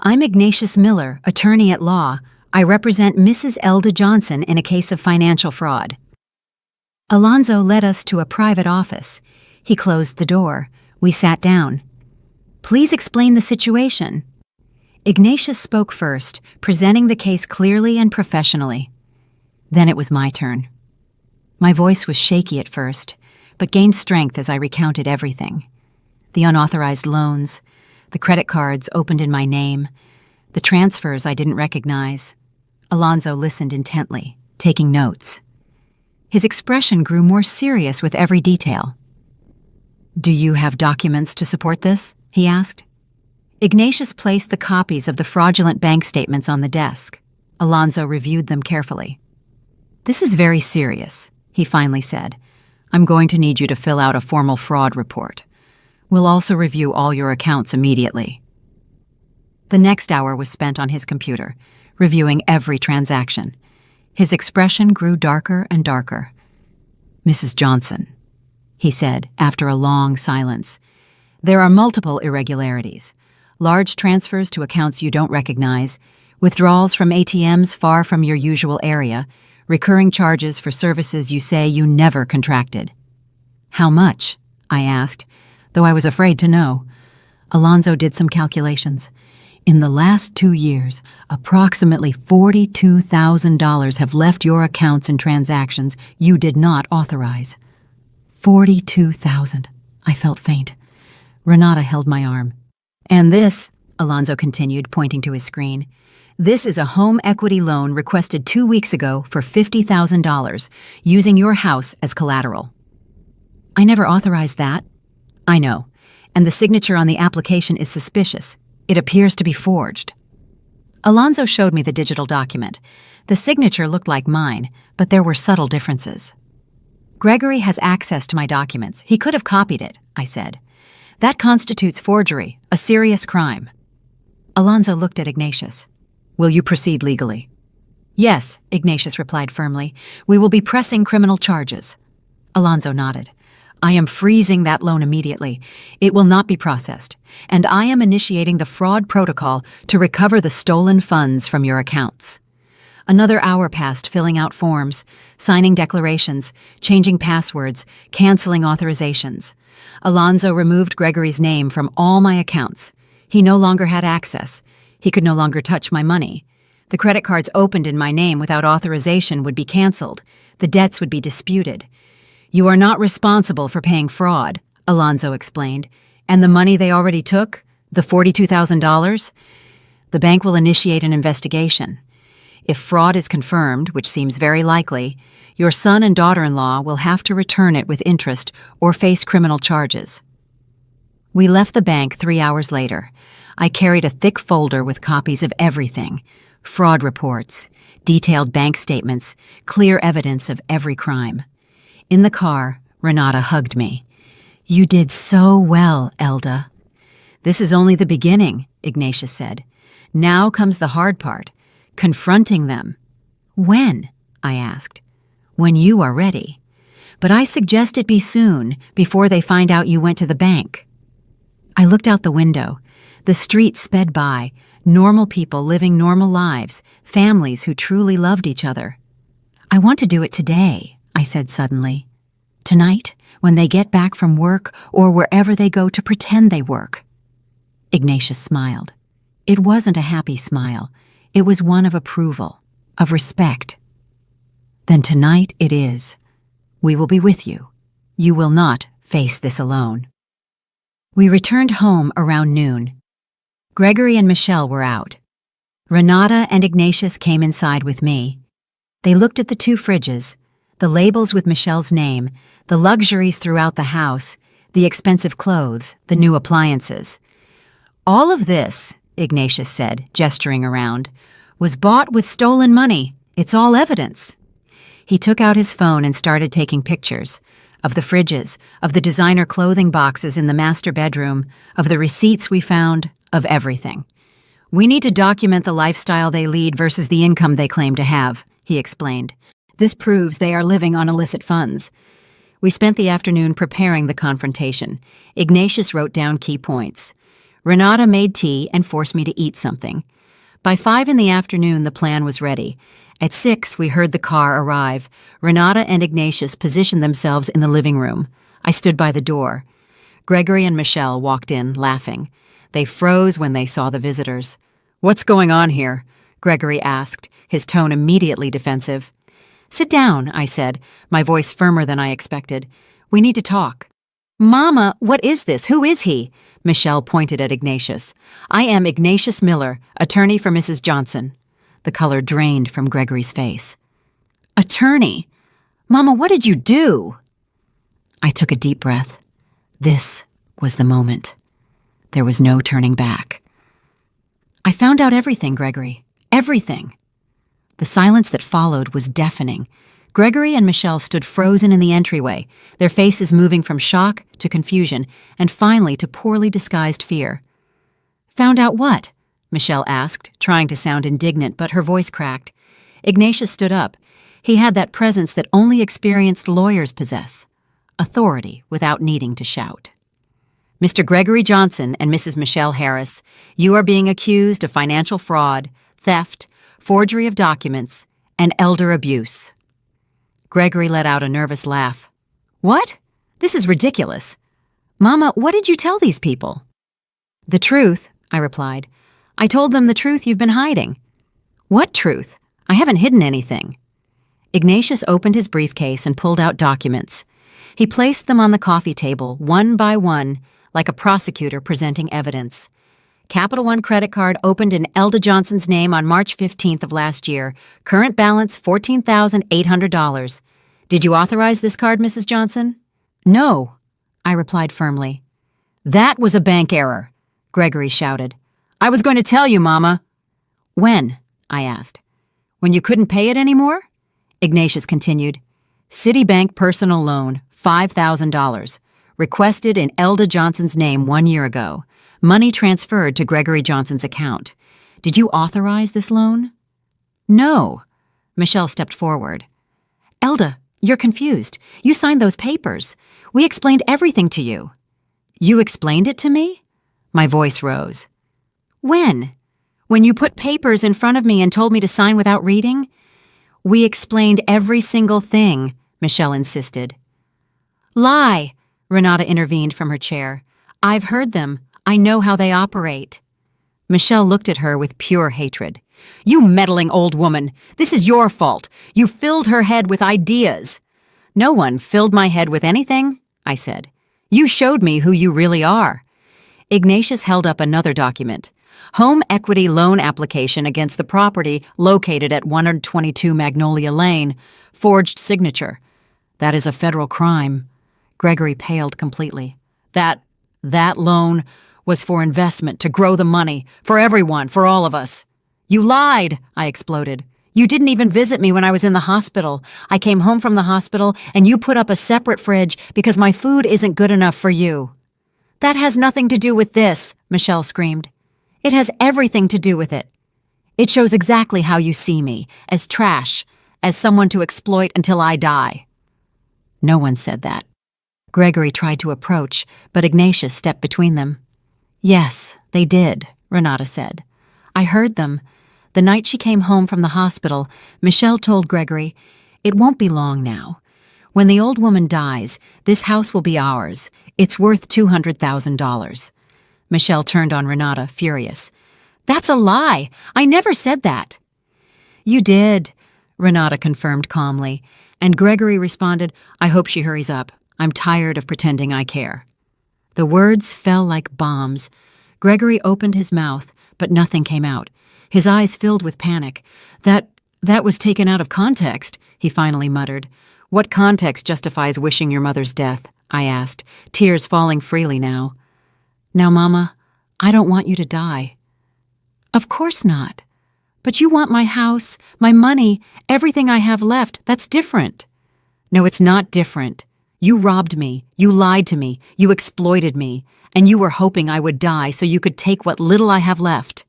"I'm Ignatius Miller, attorney at law. I represent Mrs. Elda Johnson in a case of financial fraud." Alonso led us to a private office. He closed the door. We sat down. "Please explain the situation." Ignatius spoke first, presenting the case clearly and professionally. Then it was my turn. My voice was shaky at first, but gained strength as I recounted everything. The unauthorized loans, the credit cards opened in my name, the transfers I didn't recognize. Alonso listened intently, taking notes. His expression grew more serious with every detail. "Do you have documents to support this?" he asked. Ignatius placed the copies of the fraudulent bank statements on the desk. Alonso reviewed them carefully. "This is very serious," he finally said. "I'm going to need you to fill out a formal fraud report. We'll also review all your accounts immediately." The next hour was spent on his computer, reviewing every transaction. His expression grew darker and darker. "Mrs. Johnson," he said after a long silence, "there are multiple irregularities. Large transfers to accounts you don't recognize, withdrawals from ATMs far from your usual area, recurring charges for services you say you never contracted." "How much?" I asked, though I was afraid to know. Alonso did some calculations. "In the last 2 years, approximately $42,000 have left your accounts in transactions you did not authorize." 42,000. I felt faint. Renata held my arm. "And this," Alonso continued, pointing to his screen, "this is a home equity loan requested 2 weeks ago for $50,000, using your house as collateral." "I never authorized that." "I know, and the signature on the application is suspicious. It appears to be forged." Alonso showed me the digital document. The signature looked like mine, but there were subtle differences. "Gregory has access to my documents. He could have copied it," I said. "That constitutes forgery, a serious crime." Alonso looked at Ignatius. "Will you proceed legally?" "Yes," Ignatius replied firmly. "We will be pressing criminal charges." Alonso nodded. "I am freezing that loan immediately. It will not be processed. And I am initiating the fraud protocol to recover the stolen funds from your accounts." Another hour passed filling out forms, signing declarations, changing passwords, canceling authorizations. Alonzo removed Gregory's name from all my accounts. He no longer had access. He could no longer touch my money. The credit cards opened in my name without authorization would be canceled. The debts would be disputed. "You are not responsible for paying fraud," Alonzo explained. "And the money they already took? The $42,000? The bank will initiate an investigation. If fraud is confirmed, which seems very likely, your son and daughter-in-law will have to return it with interest or face criminal charges." We left the bank 3 hours later. I carried a thick folder with copies of everything: fraud reports, detailed bank statements, clear evidence of every crime. In the car, Renata hugged me. "You did so well, Elda." "This is only the beginning," Ignatius said. "Now comes the hard part. Confronting them." "When?" I asked. "When you are ready. But I suggest it be soon, before they find out you went to the bank." I looked out the window. The street sped by, normal people living normal lives, families who truly loved each other. "I want to do it today," I said suddenly. "Tonight, when they get back from work or wherever they go to pretend they work." Ignatius smiled. It wasn't a happy smile. It was one of approval, of respect. "Then tonight it is. We will be with you. You will not face this alone." We returned home around noon. Gregory and Michelle were out. Renata and Ignatius came inside with me. They looked at the 2 fridges, the labels with Michelle's name, the luxuries throughout the house, the expensive clothes, the new appliances. "All of this," Ignatius said, gesturing around, "was bought with stolen money. It's all evidence." He took out his phone and started taking pictures of the fridges, of the designer clothing boxes in the master bedroom, of the receipts we found, of everything. "We need to document the lifestyle they lead versus the income they claim to have," he explained. "This proves they are living on illicit funds." We spent the afternoon preparing the confrontation. Ignatius wrote down key points. Renata made tea and forced me to eat something. By 5 in the afternoon, the plan was ready. At 6, we heard the car arrive. Renata and Ignatius positioned themselves in the living room. I stood by the door. Gregory and Michelle walked in, laughing. They froze when they saw the visitors. "What's going on here?" Gregory asked, his tone immediately defensive. "Sit down," I said, my voice firmer than I expected. "We need to talk." "Mama, what is this? Who is he?" Michelle pointed at Ignatius. "I am Ignatius Miller, attorney for Mrs. Johnson." The color drained from Gregory's face. "Attorney? Mama, what did you do?" I took a deep breath. This was the moment. There was no turning back. "I found out everything, Gregory. Everything." The silence that followed was deafening. Gregory and Michelle stood frozen in the entryway, their faces moving from shock to confusion and finally to poorly disguised fear. "Found out what?" Michelle asked, trying to sound indignant, but her voice cracked. Ignatius stood up. He had that presence that only experienced lawyers possess. Authority without needing to shout. "Mr. Gregory Johnson and Mrs. Michelle Harris, you are being accused of financial fraud, theft, forgery of documents, and elder abuse." Gregory let out a nervous laugh. "What? This is ridiculous. Mama, what did you tell these people?" "The truth," I replied. "I told them the truth you've been hiding." "What truth? I haven't hidden anything." Ignatius opened his briefcase and pulled out documents. He placed them on the coffee table, one by one, like a prosecutor presenting evidence. Capital One credit card opened in Elda Johnson's name on March 15th of last year. Current balance $14,800. "Did you authorize this card, Mrs. Johnson?" "No," I replied firmly. "That was a bank error," Gregory shouted. "I was going to tell you, Mama." "When?" I asked. "When you couldn't pay it anymore?" Ignatius continued. "Citibank personal loan, $5,000. Requested in Elda Johnson's name 1 year ago. Money transferred to Gregory Johnson's account. Did you authorize this loan?" "No." Michelle stepped forward. "Elda, you're confused. You signed those papers. We explained everything to you." "You explained it to me?" My voice rose. "When?" When you put papers in front of me and told me to sign without reading? We explained every single thing, Michelle insisted. Lie, Renata intervened from her chair. I've heard them. I know how they operate. Michelle looked at her with pure hatred. You meddling old woman! This is your fault. You filled her head with ideas. No one filled my head with anything, I said. You showed me who you really are. Ignatius held up another document. Home equity loan application against the property located at 122 Magnolia Lane. Forged signature. That is a federal crime. Gregory paled completely. That loan was for investment, to grow the money, for everyone, for all of us. You lied, I exploded. You didn't even visit me when I was in the hospital. I came home from the hospital and you put up a separate fridge because my food isn't good enough for you. That has nothing to do with this, Michelle screamed. It has everything to do with it. It shows exactly how you see me, as trash, as someone to exploit until I die. No one said that. Gregory tried to approach, but Ignatius stepped between them. Yes, they did, Renata said. I heard them. The night she came home from the hospital, Michelle told Gregory, "It won't be long now. When the old woman dies, this house will be ours. It's worth $200,000. Michelle turned on Renata, furious. That's a lie. I never said that. You did, Renata confirmed calmly, and Gregory responded, I hope she hurries up. I'm tired of pretending I care. The words fell like bombs. Gregory opened his mouth, but nothing came out. His eyes filled with panic. That was taken out of context, he finally muttered. What context justifies wishing your mother's death? I asked, tears falling freely now. Now, Mama, I don't want you to die. Of course not. But you want my house, my money, everything I have left. That's different. No, it's not different. You robbed me, you lied to me, you exploited me, and you were hoping I would die so you could take what little I have left.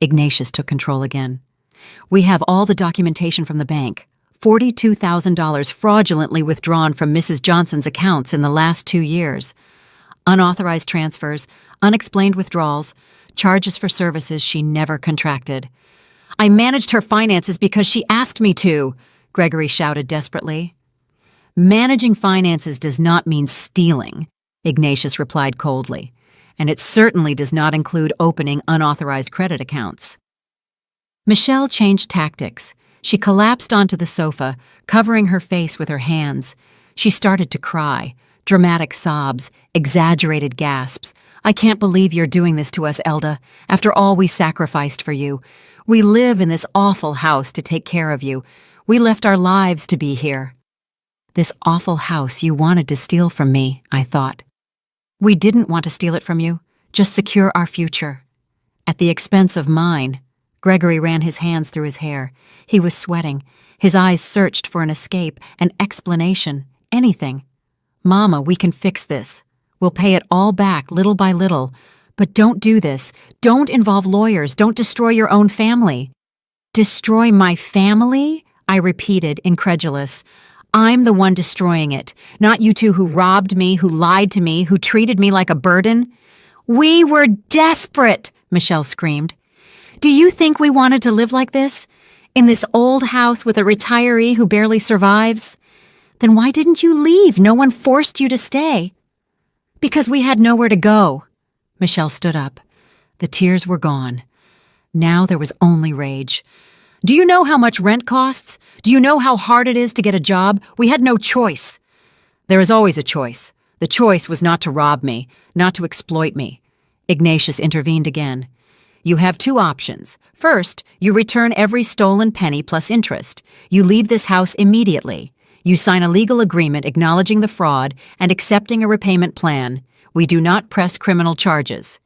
Ignatius took control again. We have all the documentation from the bank. $42,000 fraudulently withdrawn from Mrs. Johnson's accounts in the last 2 years. Unauthorized transfers, unexplained withdrawals, charges for services she never contracted. I managed her finances because she asked me to, Gregory shouted desperately. Managing finances does not mean stealing, Ignatius replied coldly, and it certainly does not include opening unauthorized credit accounts. Michelle changed tactics. She collapsed onto the sofa, covering her face with her hands. She started to cry, dramatic sobs, exaggerated gasps. I can't believe you're doing this to us, Elda, after all we sacrificed for you. We live in this awful house to take care of you. We left our lives to be here. This awful house you wanted to steal from me, I thought. We didn't want to steal it from you, just secure our future. At the expense of mine. Gregory ran his hands through his hair. He was sweating. His eyes searched for an escape, an explanation, anything. Mama, we can fix this. We'll pay it all back little by little. But don't do this. Don't involve lawyers. Don't destroy your own family. Destroy my family? I repeated, incredulous. I'm the one destroying it, not you two who robbed me, who lied to me, who treated me like a burden. We were desperate, Michelle screamed. Do you think we wanted to live like this? In this old house with a retiree who barely survives? Then why didn't you leave? No one forced you to stay. Because we had nowhere to go. Michelle stood up. The tears were gone. Now there was only rage. Do you know how much rent costs? Do you know how hard it is to get a job? We had no choice. There is always a choice. The choice was not to rob me, not to exploit me. Ignatius intervened again. You have 2 options. First, you return every stolen penny plus interest. You leave this house immediately. You sign a legal agreement acknowledging the fraud and accepting a repayment plan. We do not press criminal charges.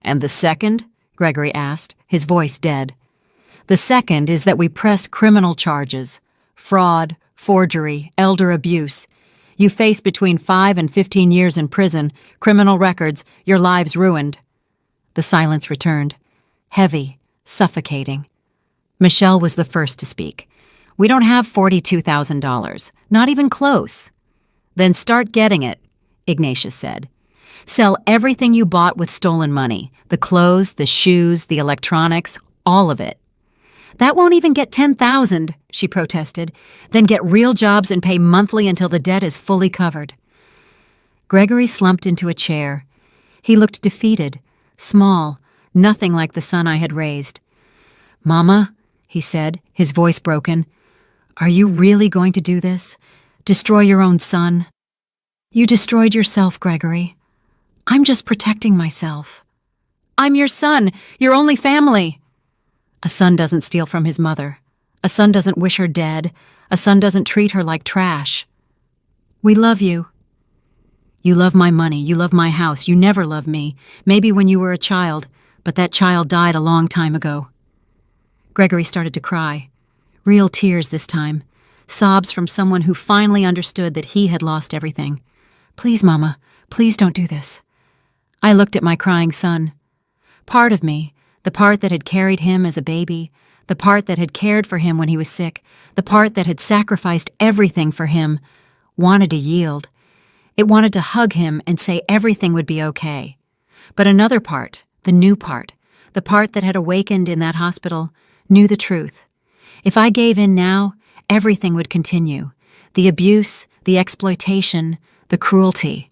And the second? Gregory asked, his voice dead. The second is that we press criminal charges. Fraud, forgery, elder abuse. You face between 5 and 15 years in prison, criminal records, your lives ruined. The silence returned. Heavy, suffocating. Michelle was the first to speak. We don't have $42,000, not even close. Then start getting it, Ignatius said. Sell everything you bought with stolen money. The clothes, the shoes, the electronics, all of it. That won't even get 10,000, she protested. Then get real jobs and pay monthly until the debt is fully covered. Gregory slumped into a chair. He looked defeated, small, nothing like the son I had raised. "Mama," he said, his voice broken, "are you really going to do this? Destroy your own son?" "You destroyed yourself, Gregory. I'm just protecting myself." "I'm your son, your only family." "A son doesn't steal from his mother. A son doesn't wish her dead. A son doesn't treat her like trash. We love you." "You love my money. You love my house. You never loved me. Maybe when you were a child, but that child died a long time ago." Gregory started to cry. Real tears this time. Sobs from someone who finally understood that he had lost everything. "Please, Mama, please don't do this." I looked at my crying son. Part of me, the part that had carried him as a baby, the part that had cared for him when he was sick, the part that had sacrificed everything for him, wanted to yield. It wanted to hug him and say everything would be okay. But another part, the new part, the part that had awakened in that hospital, knew the truth. If I gave in now, everything would continue. The abuse, the exploitation, the cruelty.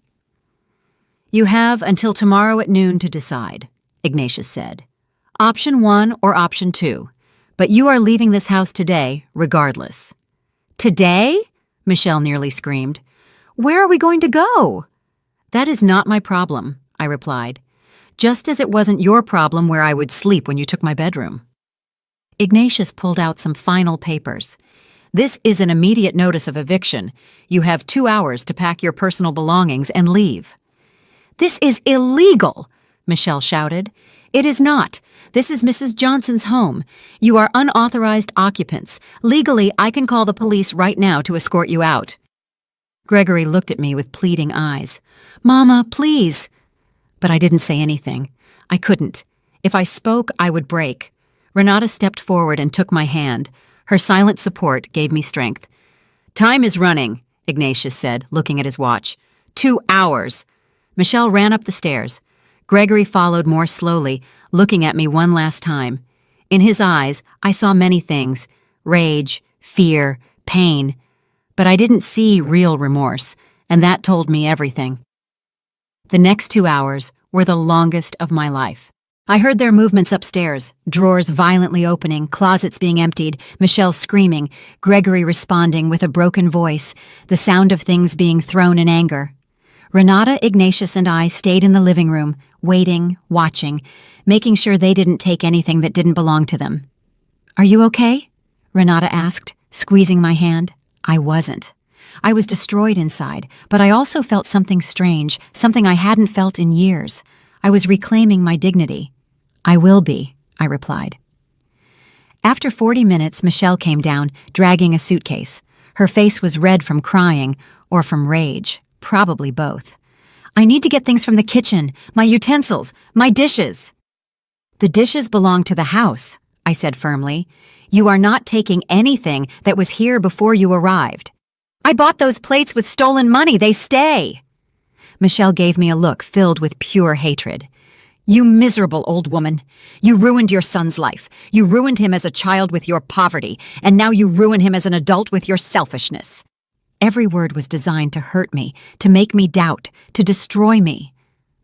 "You have until tomorrow at noon to decide," Ignatius said. "Option 1 or option 2. But you are leaving this house today, regardless." "Today?" Michelle nearly screamed. "Where are we going to go?" "That is not my problem," I replied. "Just as it wasn't your problem where I would sleep when you took my bedroom." Ignatius pulled out some final papers. "This is an immediate notice of eviction. You have 2 hours to pack your personal belongings and leave." "This is illegal!" Michelle shouted. "It is not. This is Mrs. Johnson's home. You are unauthorized occupants. Legally, I can call the police right now to escort you out." Gregory looked at me with pleading eyes. "Mama, please." But I didn't say anything. I couldn't. If I spoke, I would break. Renata stepped forward and took my hand. Her silent support gave me strength. "Time is running," Ignatius said, looking at his watch. 2 hours. Michelle ran up the stairs. Gregory followed more slowly, looking at me one last time. In his eyes, I saw many things: rage, fear, pain. But I didn't see real remorse, and that told me everything. The next 2 hours were the longest of my life. I heard their movements upstairs, drawers violently opening, closets being emptied, Michelle screaming, Gregory responding with a broken voice, the sound of things being thrown in anger. Renata, Ignatius, and I stayed in the living room, waiting, watching, making sure they didn't take anything that didn't belong to them. "Are you okay?" Renata asked, squeezing my hand. I wasn't. I was destroyed inside, but I also felt something strange, something I hadn't felt in years. I was reclaiming my dignity. "I will be," I replied. After 40 minutes, Michelle came down, dragging a suitcase. Her face was red from crying, or from rage, probably both. "I need to get things from the kitchen, my utensils, my dishes." "The dishes belong to the house," I said firmly. "You are not taking anything that was here before you arrived." "I bought those plates with stolen money, they stay." Michelle gave me a look filled with pure hatred. "You miserable old woman. You ruined your son's life. You ruined him as a child with your poverty, and now you ruin him as an adult with your selfishness." Every word was designed to hurt me, to make me doubt, to destroy me.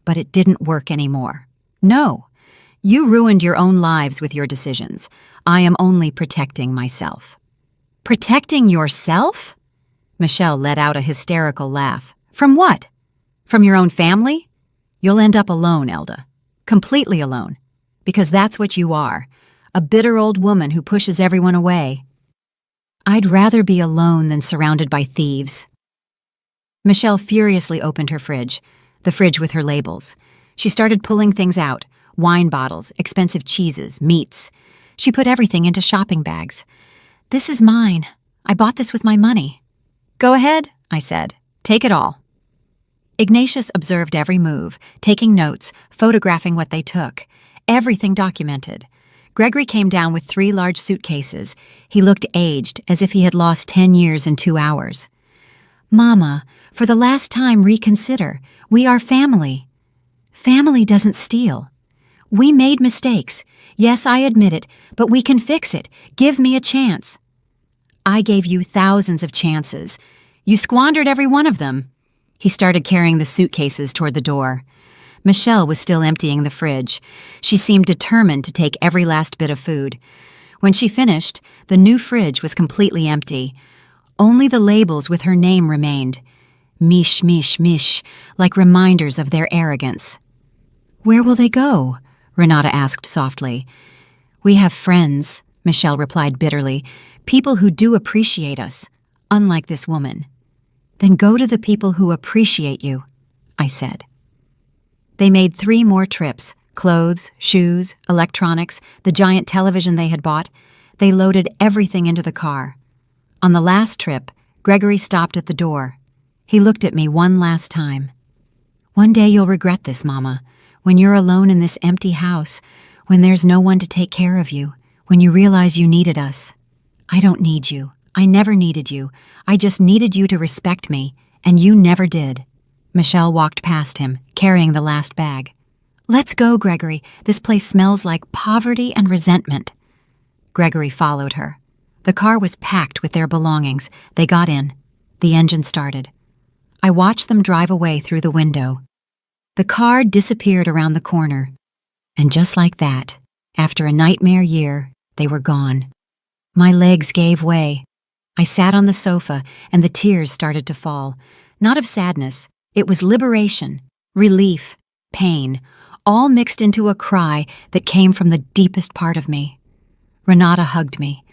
But it didn't work anymore. "No. You ruined your own lives with your decisions. I am only protecting myself." "Protecting yourself?" Michelle let out a hysterical laugh. "From what? From your own family? You'll end up alone, Elda. Completely alone. Because that's what you are. A bitter old woman who pushes everyone away." "I'd rather be alone than surrounded by thieves." Michelle furiously opened her fridge, the fridge with her labels. She started pulling things out, wine bottles, expensive cheeses, meats. She put everything into shopping bags. "This is mine. I bought this with my money." "Go ahead," I said. "Take it all." Ignatius observed every move, taking notes, photographing what they took. Everything documented. Gregory came down with 3 large suitcases. He looked aged, as if he had lost 10 years in 2 hours. "Mama, for the last time reconsider. We are family." Family doesn't steal. We made mistakes. Yes, I admit it, but we can fix it. Give me a chance. I gave you thousands of chances. You squandered every one of them. He started carrying the suitcases toward the door. Michelle was still emptying the fridge. She seemed determined to take every last bit of food. When she finished, the new fridge was completely empty. Only the labels with her name remained. Mish, mish, mish, like reminders of their arrogance. "Where will they go?" Renata asked softly. "We have friends," Michelle replied bitterly. "People who do appreciate us, unlike this woman." "Then go to the people who appreciate you," I said. They made 3 more trips. Clothes, shoes, electronics, the giant television they had bought. They loaded everything into the car. On the last trip, Gregory stopped at the door. He looked at me one last time. "One day you'll regret this, Mama. When you're alone in this empty house, when there's no one to take care of you, when you realize you needed us. I don't need you. I never needed you. I just needed you to respect me, and you never did." Michelle walked past him, carrying the last bag. "Let's go, Gregory. This place smells like poverty and resentment." Gregory followed her. The car was packed with their belongings. They got in. The engine started. I watched them drive away through the window. The car disappeared around the corner. And just like that, after a nightmare year, they were gone. My legs gave way. I sat on the sofa, and the tears started to fall. Not of sadness. It was liberation, relief, pain, all mixed into a cry that came from the deepest part of me. Renata hugged me.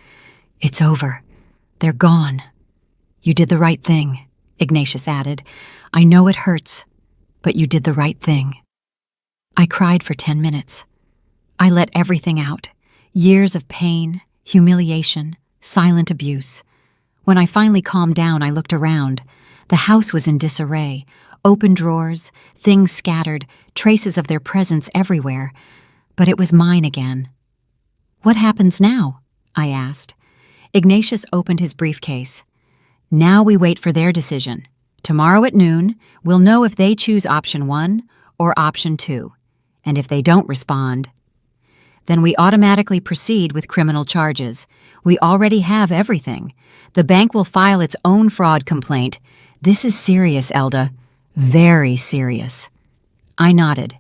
"It's over. They're gone." "You did the right thing," Ignatius added. "I know it hurts, but you did the right thing." I cried for 10 minutes. I let everything out. Years of pain, humiliation, silent abuse. When I finally calmed down, I looked around. The house was in disarray. Open drawers, things scattered, traces of their presence everywhere. But it was mine again. "What happens now?" I asked. Ignatius opened his briefcase. "Now we wait for their decision. Tomorrow at noon, we'll know if they choose option 1 or option 2. And if they don't respond, then we automatically proceed with criminal charges. We already have everything. The bank will file its own fraud complaint. This is serious, Elda. Very serious." I nodded.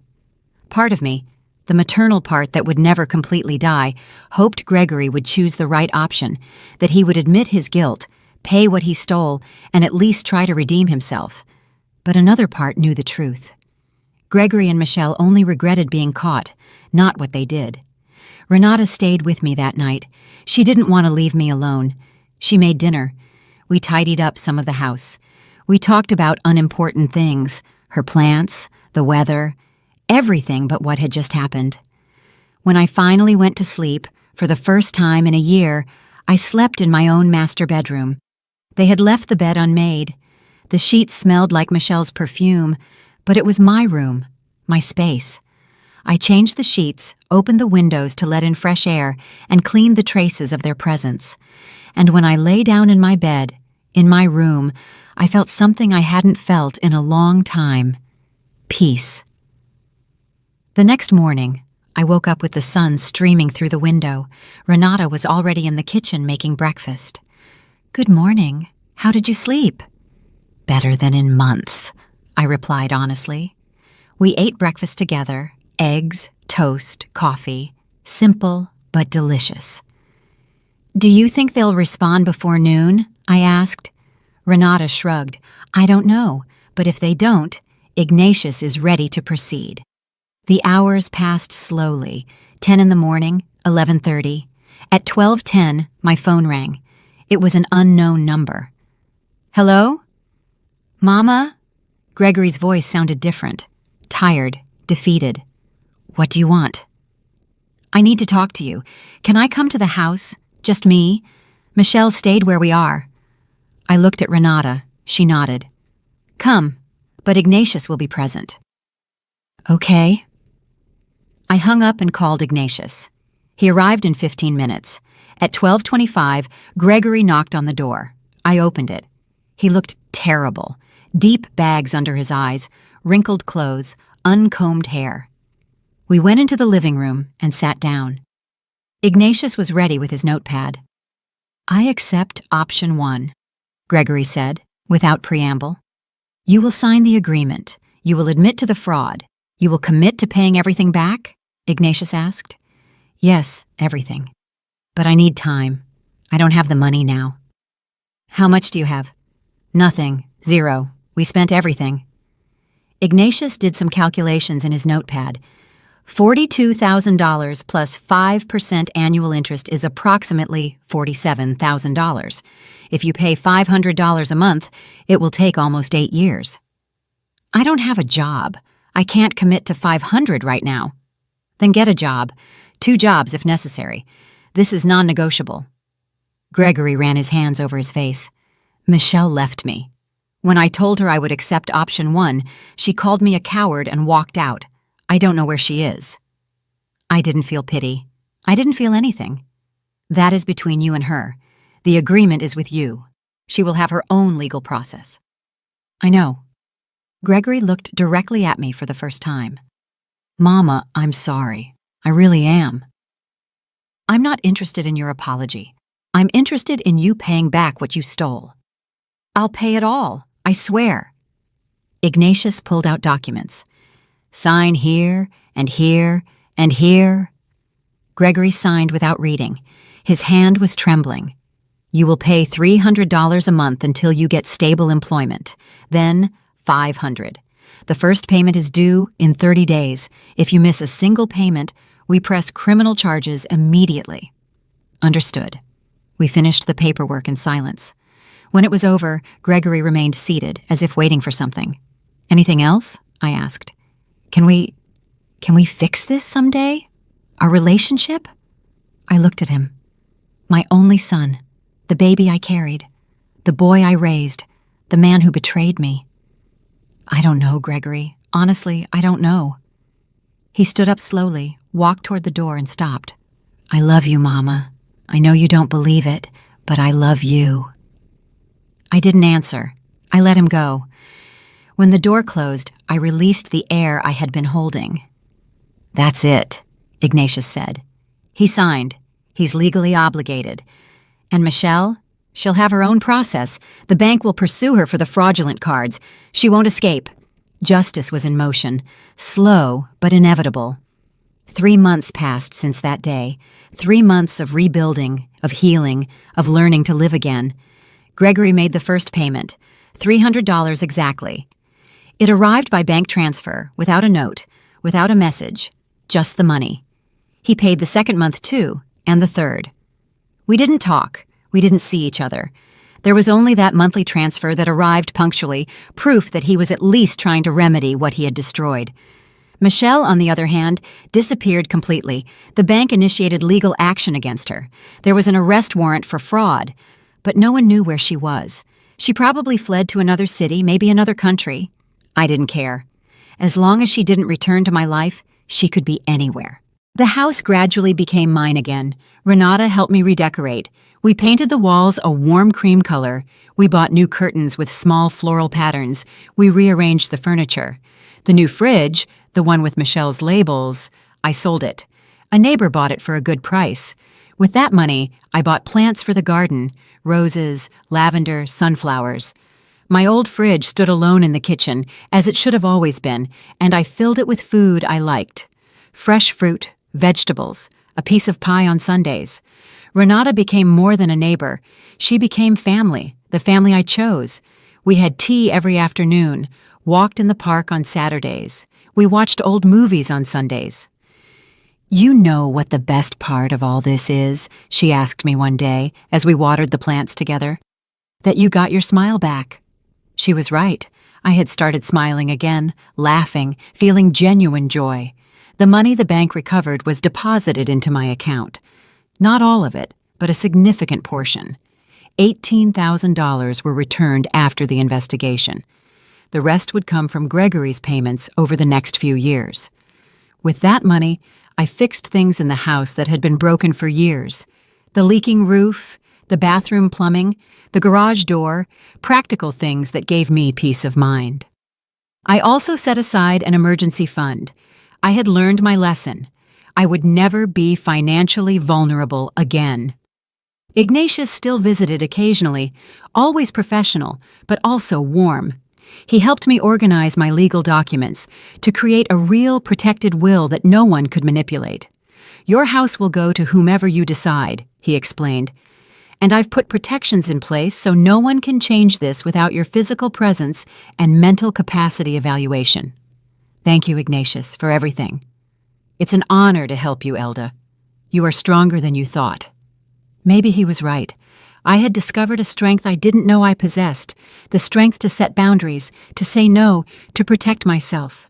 Part of me, the maternal part that would never completely die, hoped Gregory would choose the right option, that he would admit his guilt, pay what he stole, and at least try to redeem himself. But another part knew the truth. Gregory and Michelle only regretted being caught, not what they did. Renata stayed with me that night. She didn't want to leave me alone. She made dinner. We tidied up some of the house. We talked about unimportant things, her plants, the weather, everything but what had just happened. When I finally went to sleep, for the first time in a year, I slept in my own master bedroom. They had left the bed unmade. The sheets smelled like Michelle's perfume, but it was my room, my space. I changed the sheets, opened the windows to let in fresh air, and cleaned the traces of their presence. And when I lay down in my bed, in my room, I felt something I hadn't felt in a long time. Peace. The next morning, I woke up with the sun streaming through the window. Renata was already in the kitchen making breakfast. "Good morning. How did you sleep?" "Better than in months," I replied honestly. We ate breakfast together, eggs, toast, coffee. Simple, but delicious. "Do you think they'll respond before noon?" I asked. Renata shrugged. "I don't know, but if they don't, Ignatius is ready to proceed." The hours passed slowly. 10 in the morning, 11:30. At 12:10, my phone rang. It was an unknown number. "Hello? Mama?" Gregory's voice sounded different, tired, defeated. "What do you want?" "I need to talk to you. Can I come to the house? Just me? Michelle stayed where we are." I looked at Renata. She nodded. "Come, but Ignatius will be present." "Okay." I hung up and called Ignatius. He arrived in 15 minutes. At 12:25, Gregory knocked on the door. I opened it. He looked terrible. Deep bags under his eyes, wrinkled clothes, uncombed hair. We went into the living room and sat down. Ignatius was ready with his notepad. "I accept option 1, Gregory said, without preamble. "You will sign the agreement. You will admit to the fraud. You will commit to paying everything back?" Ignatius asked. "Yes, everything. But I need time. I don't have the money now." "How much do you have?" "Nothing. 0. We spent everything." Ignatius did some calculations in his notepad. $42,000 plus 5% annual interest is approximately $47,000. If you pay $500 a month, it will take almost 8 years. "I don't have a job. I can't commit to $500 right now." "Then get a job. 2 jobs if necessary. This is non-negotiable." Gregory ran his hands over his face. "Michelle left me. When I told her I would accept option 1, she called me a coward and walked out. I don't know where she is." I didn't feel pity. I didn't feel anything. "That is between you and her. The agreement is with you. She will have her own legal process." "I know." Gregory looked directly at me for the first time. "Mama, I'm sorry. I really am." "I'm not interested in your apology. I'm interested in you paying back what you stole." "I'll pay it all. I swear." Ignatius pulled out documents. "Sign here, and here, and here." Gregory signed without reading. His hand was trembling. "You will pay $300 a month until you get stable employment. Then $500. The first payment is due in 30 days. If you miss a single payment, we press criminal charges immediately." "Understood." We finished the paperwork in silence. When it was over, Gregory remained seated, as if waiting for something. "Anything else?" I asked. Can we fix this someday? Our relationship?" I looked at him. My only son, the baby I carried, the boy I raised, the man who betrayed me. "I don't know, Gregory. Honestly, I don't know." He stood up slowly, walked toward the door, and stopped. "I love you, Mama. I know you don't believe it, but I love you." I didn't answer. I let him go. When the door closed, I released the air I had been holding. "That's it," Ignatius said. He signed. He's legally obligated. And Michelle? She'll have her own process. The bank will pursue her for the fraudulent cards. She won't escape. Justice was in motion, slow but inevitable. 3 months passed since that day. 3 months of rebuilding, of healing, of learning to live again. Gregory made the first payment, $300 exactly. It arrived by bank transfer, without a note, without a message, just the money. He paid the second month too, and the third. We didn't talk. We didn't see each other. There was only that monthly transfer that arrived punctually, proof that he was at least trying to remedy what he had destroyed. Michelle, on the other hand, disappeared completely. The bank initiated legal action against her. There was an arrest warrant for fraud, but no one knew where she was. She probably fled to another city, maybe another country. I didn't care. As long as she didn't return to my life, she could be anywhere. The house gradually became mine again. Renata helped me redecorate. We painted the walls a warm cream color. We bought new curtains with small floral patterns. We rearranged the furniture. The new fridge, the one with Michelle's labels, I sold it. A neighbor bought it for a good price. With that money, I bought plants for the garden, roses, lavender, sunflowers. My old fridge stood alone in the kitchen, as it should have always been, and I filled it with food I liked. Fresh fruit, vegetables, a piece of pie on Sundays. Renata became more than a neighbor. She became family, the family I chose. We had tea every afternoon, walked in the park on Saturdays. We watched old movies on Sundays. "You know what the best part of all this is?" she asked me one day as we watered the plants together. "That you got your smile back." She was right. I had started smiling again, laughing, feeling genuine joy. The money the bank recovered was deposited into my account. Not all of it, but a significant portion. $18,000 were returned after the investigation. The rest would come from Gregory's payments over the next few years. With that money, I fixed things in the house that had been broken for years. The leaking roof, the bathroom plumbing, the garage door, practical things that gave me peace of mind. I also set aside an emergency fund. I had learned my lesson. I would never be financially vulnerable again. Ignatius still visited occasionally, always professional, but also warm. He helped me organize my legal documents to create a real protected will that no one could manipulate. Your house will go to whomever you decide, he explained. And I've put protections in place so no one can change this without your physical presence and mental capacity evaluation. Thank you, Ignatius, for everything. It's an honor to help you, Elda. You are stronger than you thought. Maybe he was right. I had discovered a strength I didn't know I possessed, the strength to set boundaries, to say no, to protect myself.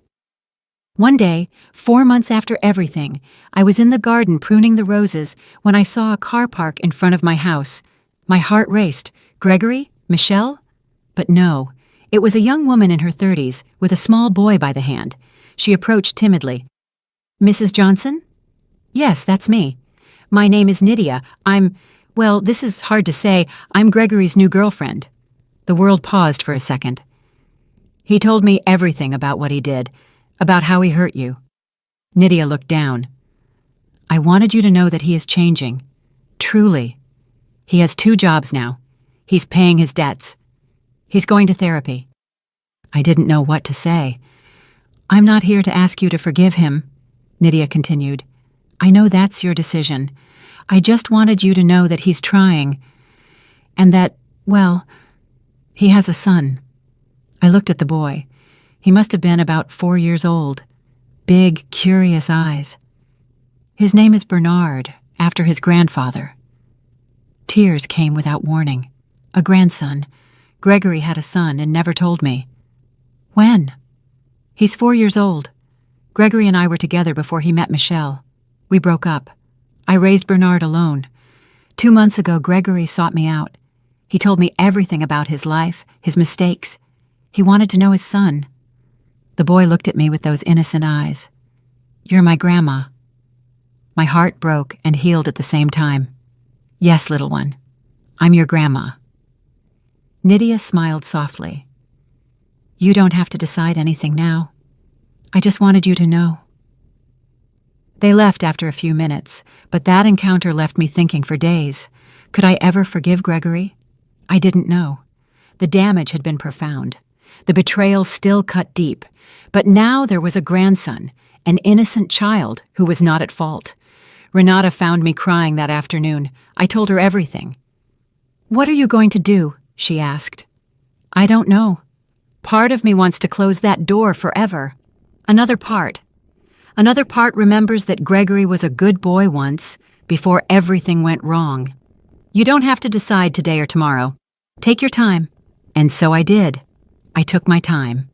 One day, 4 months after everything, I was in the garden pruning the roses when I saw a car park in front of my house. My heart raced. Gregory? Michelle? But no, it was a young woman in her 30s with a small boy by the hand. She approached timidly. Mrs. Johnson? Yes, that's me. My name is Nydia. Well, this is hard to say. I'm Gregory's new girlfriend. The world paused for a second. He told me everything about what he did, about how he hurt you. Nydia looked down. I wanted you to know that he is changing. Truly. He has 2 jobs now. He's paying his debts. He's going to therapy. I didn't know what to say. I'm not here to ask you to forgive him, Nydia continued. I know that's your decision. I just wanted you to know that he's trying. And that, well, he has a son. I looked at the boy. He must have been about 4 years old. Big, curious eyes. His name is Bernard, after his grandfather. Tears came without warning. A grandson. Gregory had a son and never told me. When? He's 4 years old. Gregory and I were together before he met Michelle. We broke up. I raised Bernard alone. 2 months ago, Gregory sought me out. He told me everything about his life, his mistakes. He wanted to know his son. The boy looked at me with those innocent eyes. You're my grandma. My heart broke and healed at the same time. Yes, little one. I'm your grandma. Nydia smiled softly. You don't have to decide anything now. I just wanted you to know. They left after a few minutes, but that encounter left me thinking for days. Could I ever forgive Gregory? I didn't know. The damage had been profound. The betrayal still cut deep. But now there was a grandson, an innocent child who was not at fault. Renata found me crying that afternoon. I told her everything. What are you going to do? She asked. I don't know. Part of me wants to close that door forever. Another part remembers that Gregory was a good boy once, before everything went wrong. You don't have to decide today or tomorrow. Take your time. And so I did. I took my time.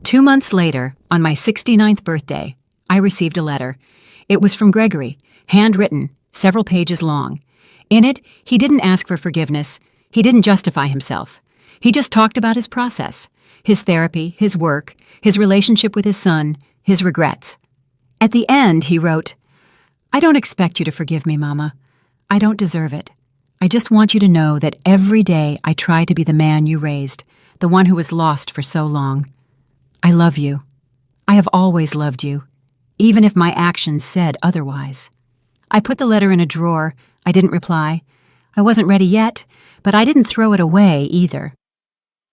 2 months later, on my 69th birthday, I received a letter. It was from Gregory, handwritten, several pages long. In it, he didn't ask for forgiveness. He didn't justify himself. He just talked about his process, his therapy, his work, his relationship with his son, his regrets. At the end, he wrote, I don't expect you to forgive me, Mama. I don't deserve it. I just want you to know that every day I try to be the man you raised, the one who was lost for so long. I love you. I have always loved you, even if my actions said otherwise. I put the letter in a drawer. I didn't reply. I wasn't ready yet, but I didn't throw it away either.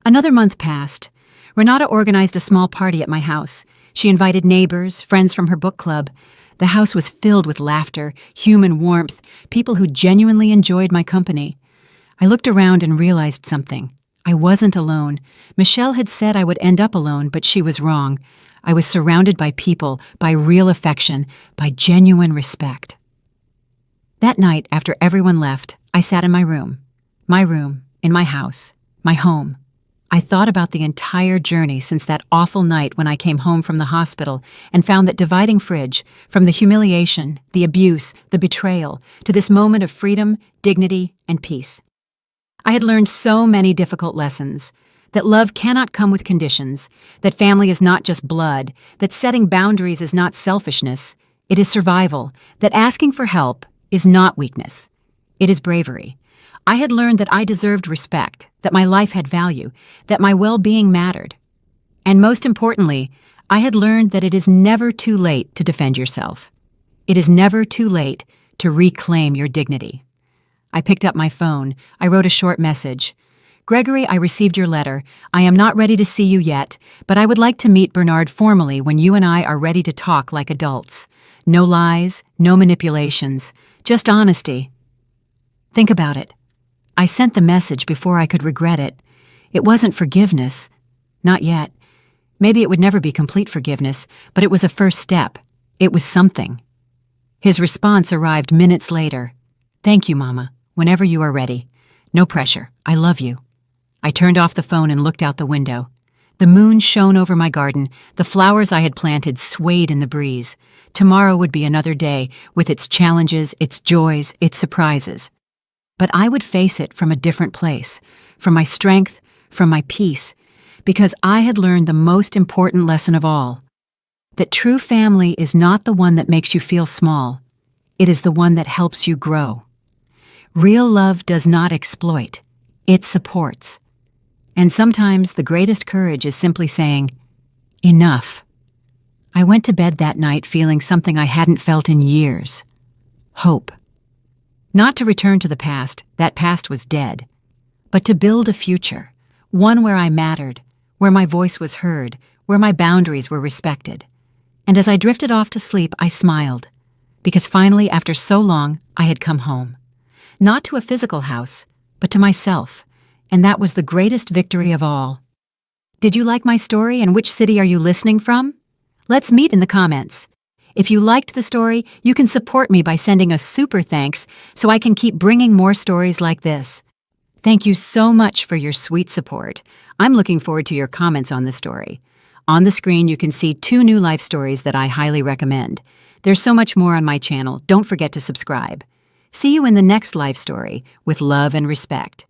Another month passed. Renata organized a small party at my house. She invited neighbors, friends from her book club. The house was filled with laughter, human warmth, people who genuinely enjoyed my company. I looked around and realized something. I wasn't alone. Michelle had said I would end up alone, but she was wrong. I was surrounded by people, by real affection, by genuine respect. That night, after everyone left, I sat in my room, in my house, my home. I thought about the entire journey since that awful night when I came home from the hospital and found that dividing fridge, from the humiliation, the abuse, the betrayal, to this moment of freedom, dignity, and peace. I had learned so many difficult lessons, that love cannot come with conditions, that family is not just blood, that setting boundaries is not selfishness, it is survival, that asking for help is not weakness, it is bravery. I had learned that I deserved respect, that my life had value, that my well-being mattered. And most importantly, I had learned that it is never too late to defend yourself. It is never too late to reclaim your dignity. I picked up my phone. I wrote a short message. Gregory, I received your letter. I am not ready to see you yet, but I would like to meet Bernard formally when you and I are ready to talk like adults. No lies, no manipulations, just honesty. Think about it. I sent the message before I could regret it. It wasn't forgiveness. Not yet. Maybe it would never be complete forgiveness, but it was a first step. It was something. His response arrived minutes later. Thank you, Mama. Whenever you are ready. No pressure. I love you. I turned off the phone and looked out the window. The moon shone over my garden. The flowers I had planted swayed in the breeze. Tomorrow would be another day, with its challenges, its joys, its surprises. But I would face it from a different place, from my strength, from my peace, because I had learned the most important lesson of all, that true family is not the one that makes you feel small. It is the one that helps you grow. Real love does not exploit. It supports. And sometimes the greatest courage is simply saying, enough. I went to bed that night feeling something I hadn't felt in years. Hope. Not to return to the past, that past was dead, but to build a future, one where I mattered, where my voice was heard, where my boundaries were respected. And as I drifted off to sleep, I smiled, because finally, after so long, I had come home. Not to a physical house, but to myself, and that was the greatest victory of all. Did you like my story, and which city are you listening from? Let's meet in the comments. If you liked the story, you can support me by sending a super thanks so I can keep bringing more stories like this. Thank you so much for your sweet support. I'm looking forward to your comments on the story. On the screen, you can see 2 new life stories that I highly recommend. There's so much more on my channel. Don't forget to subscribe. See you in the next life story with love and respect.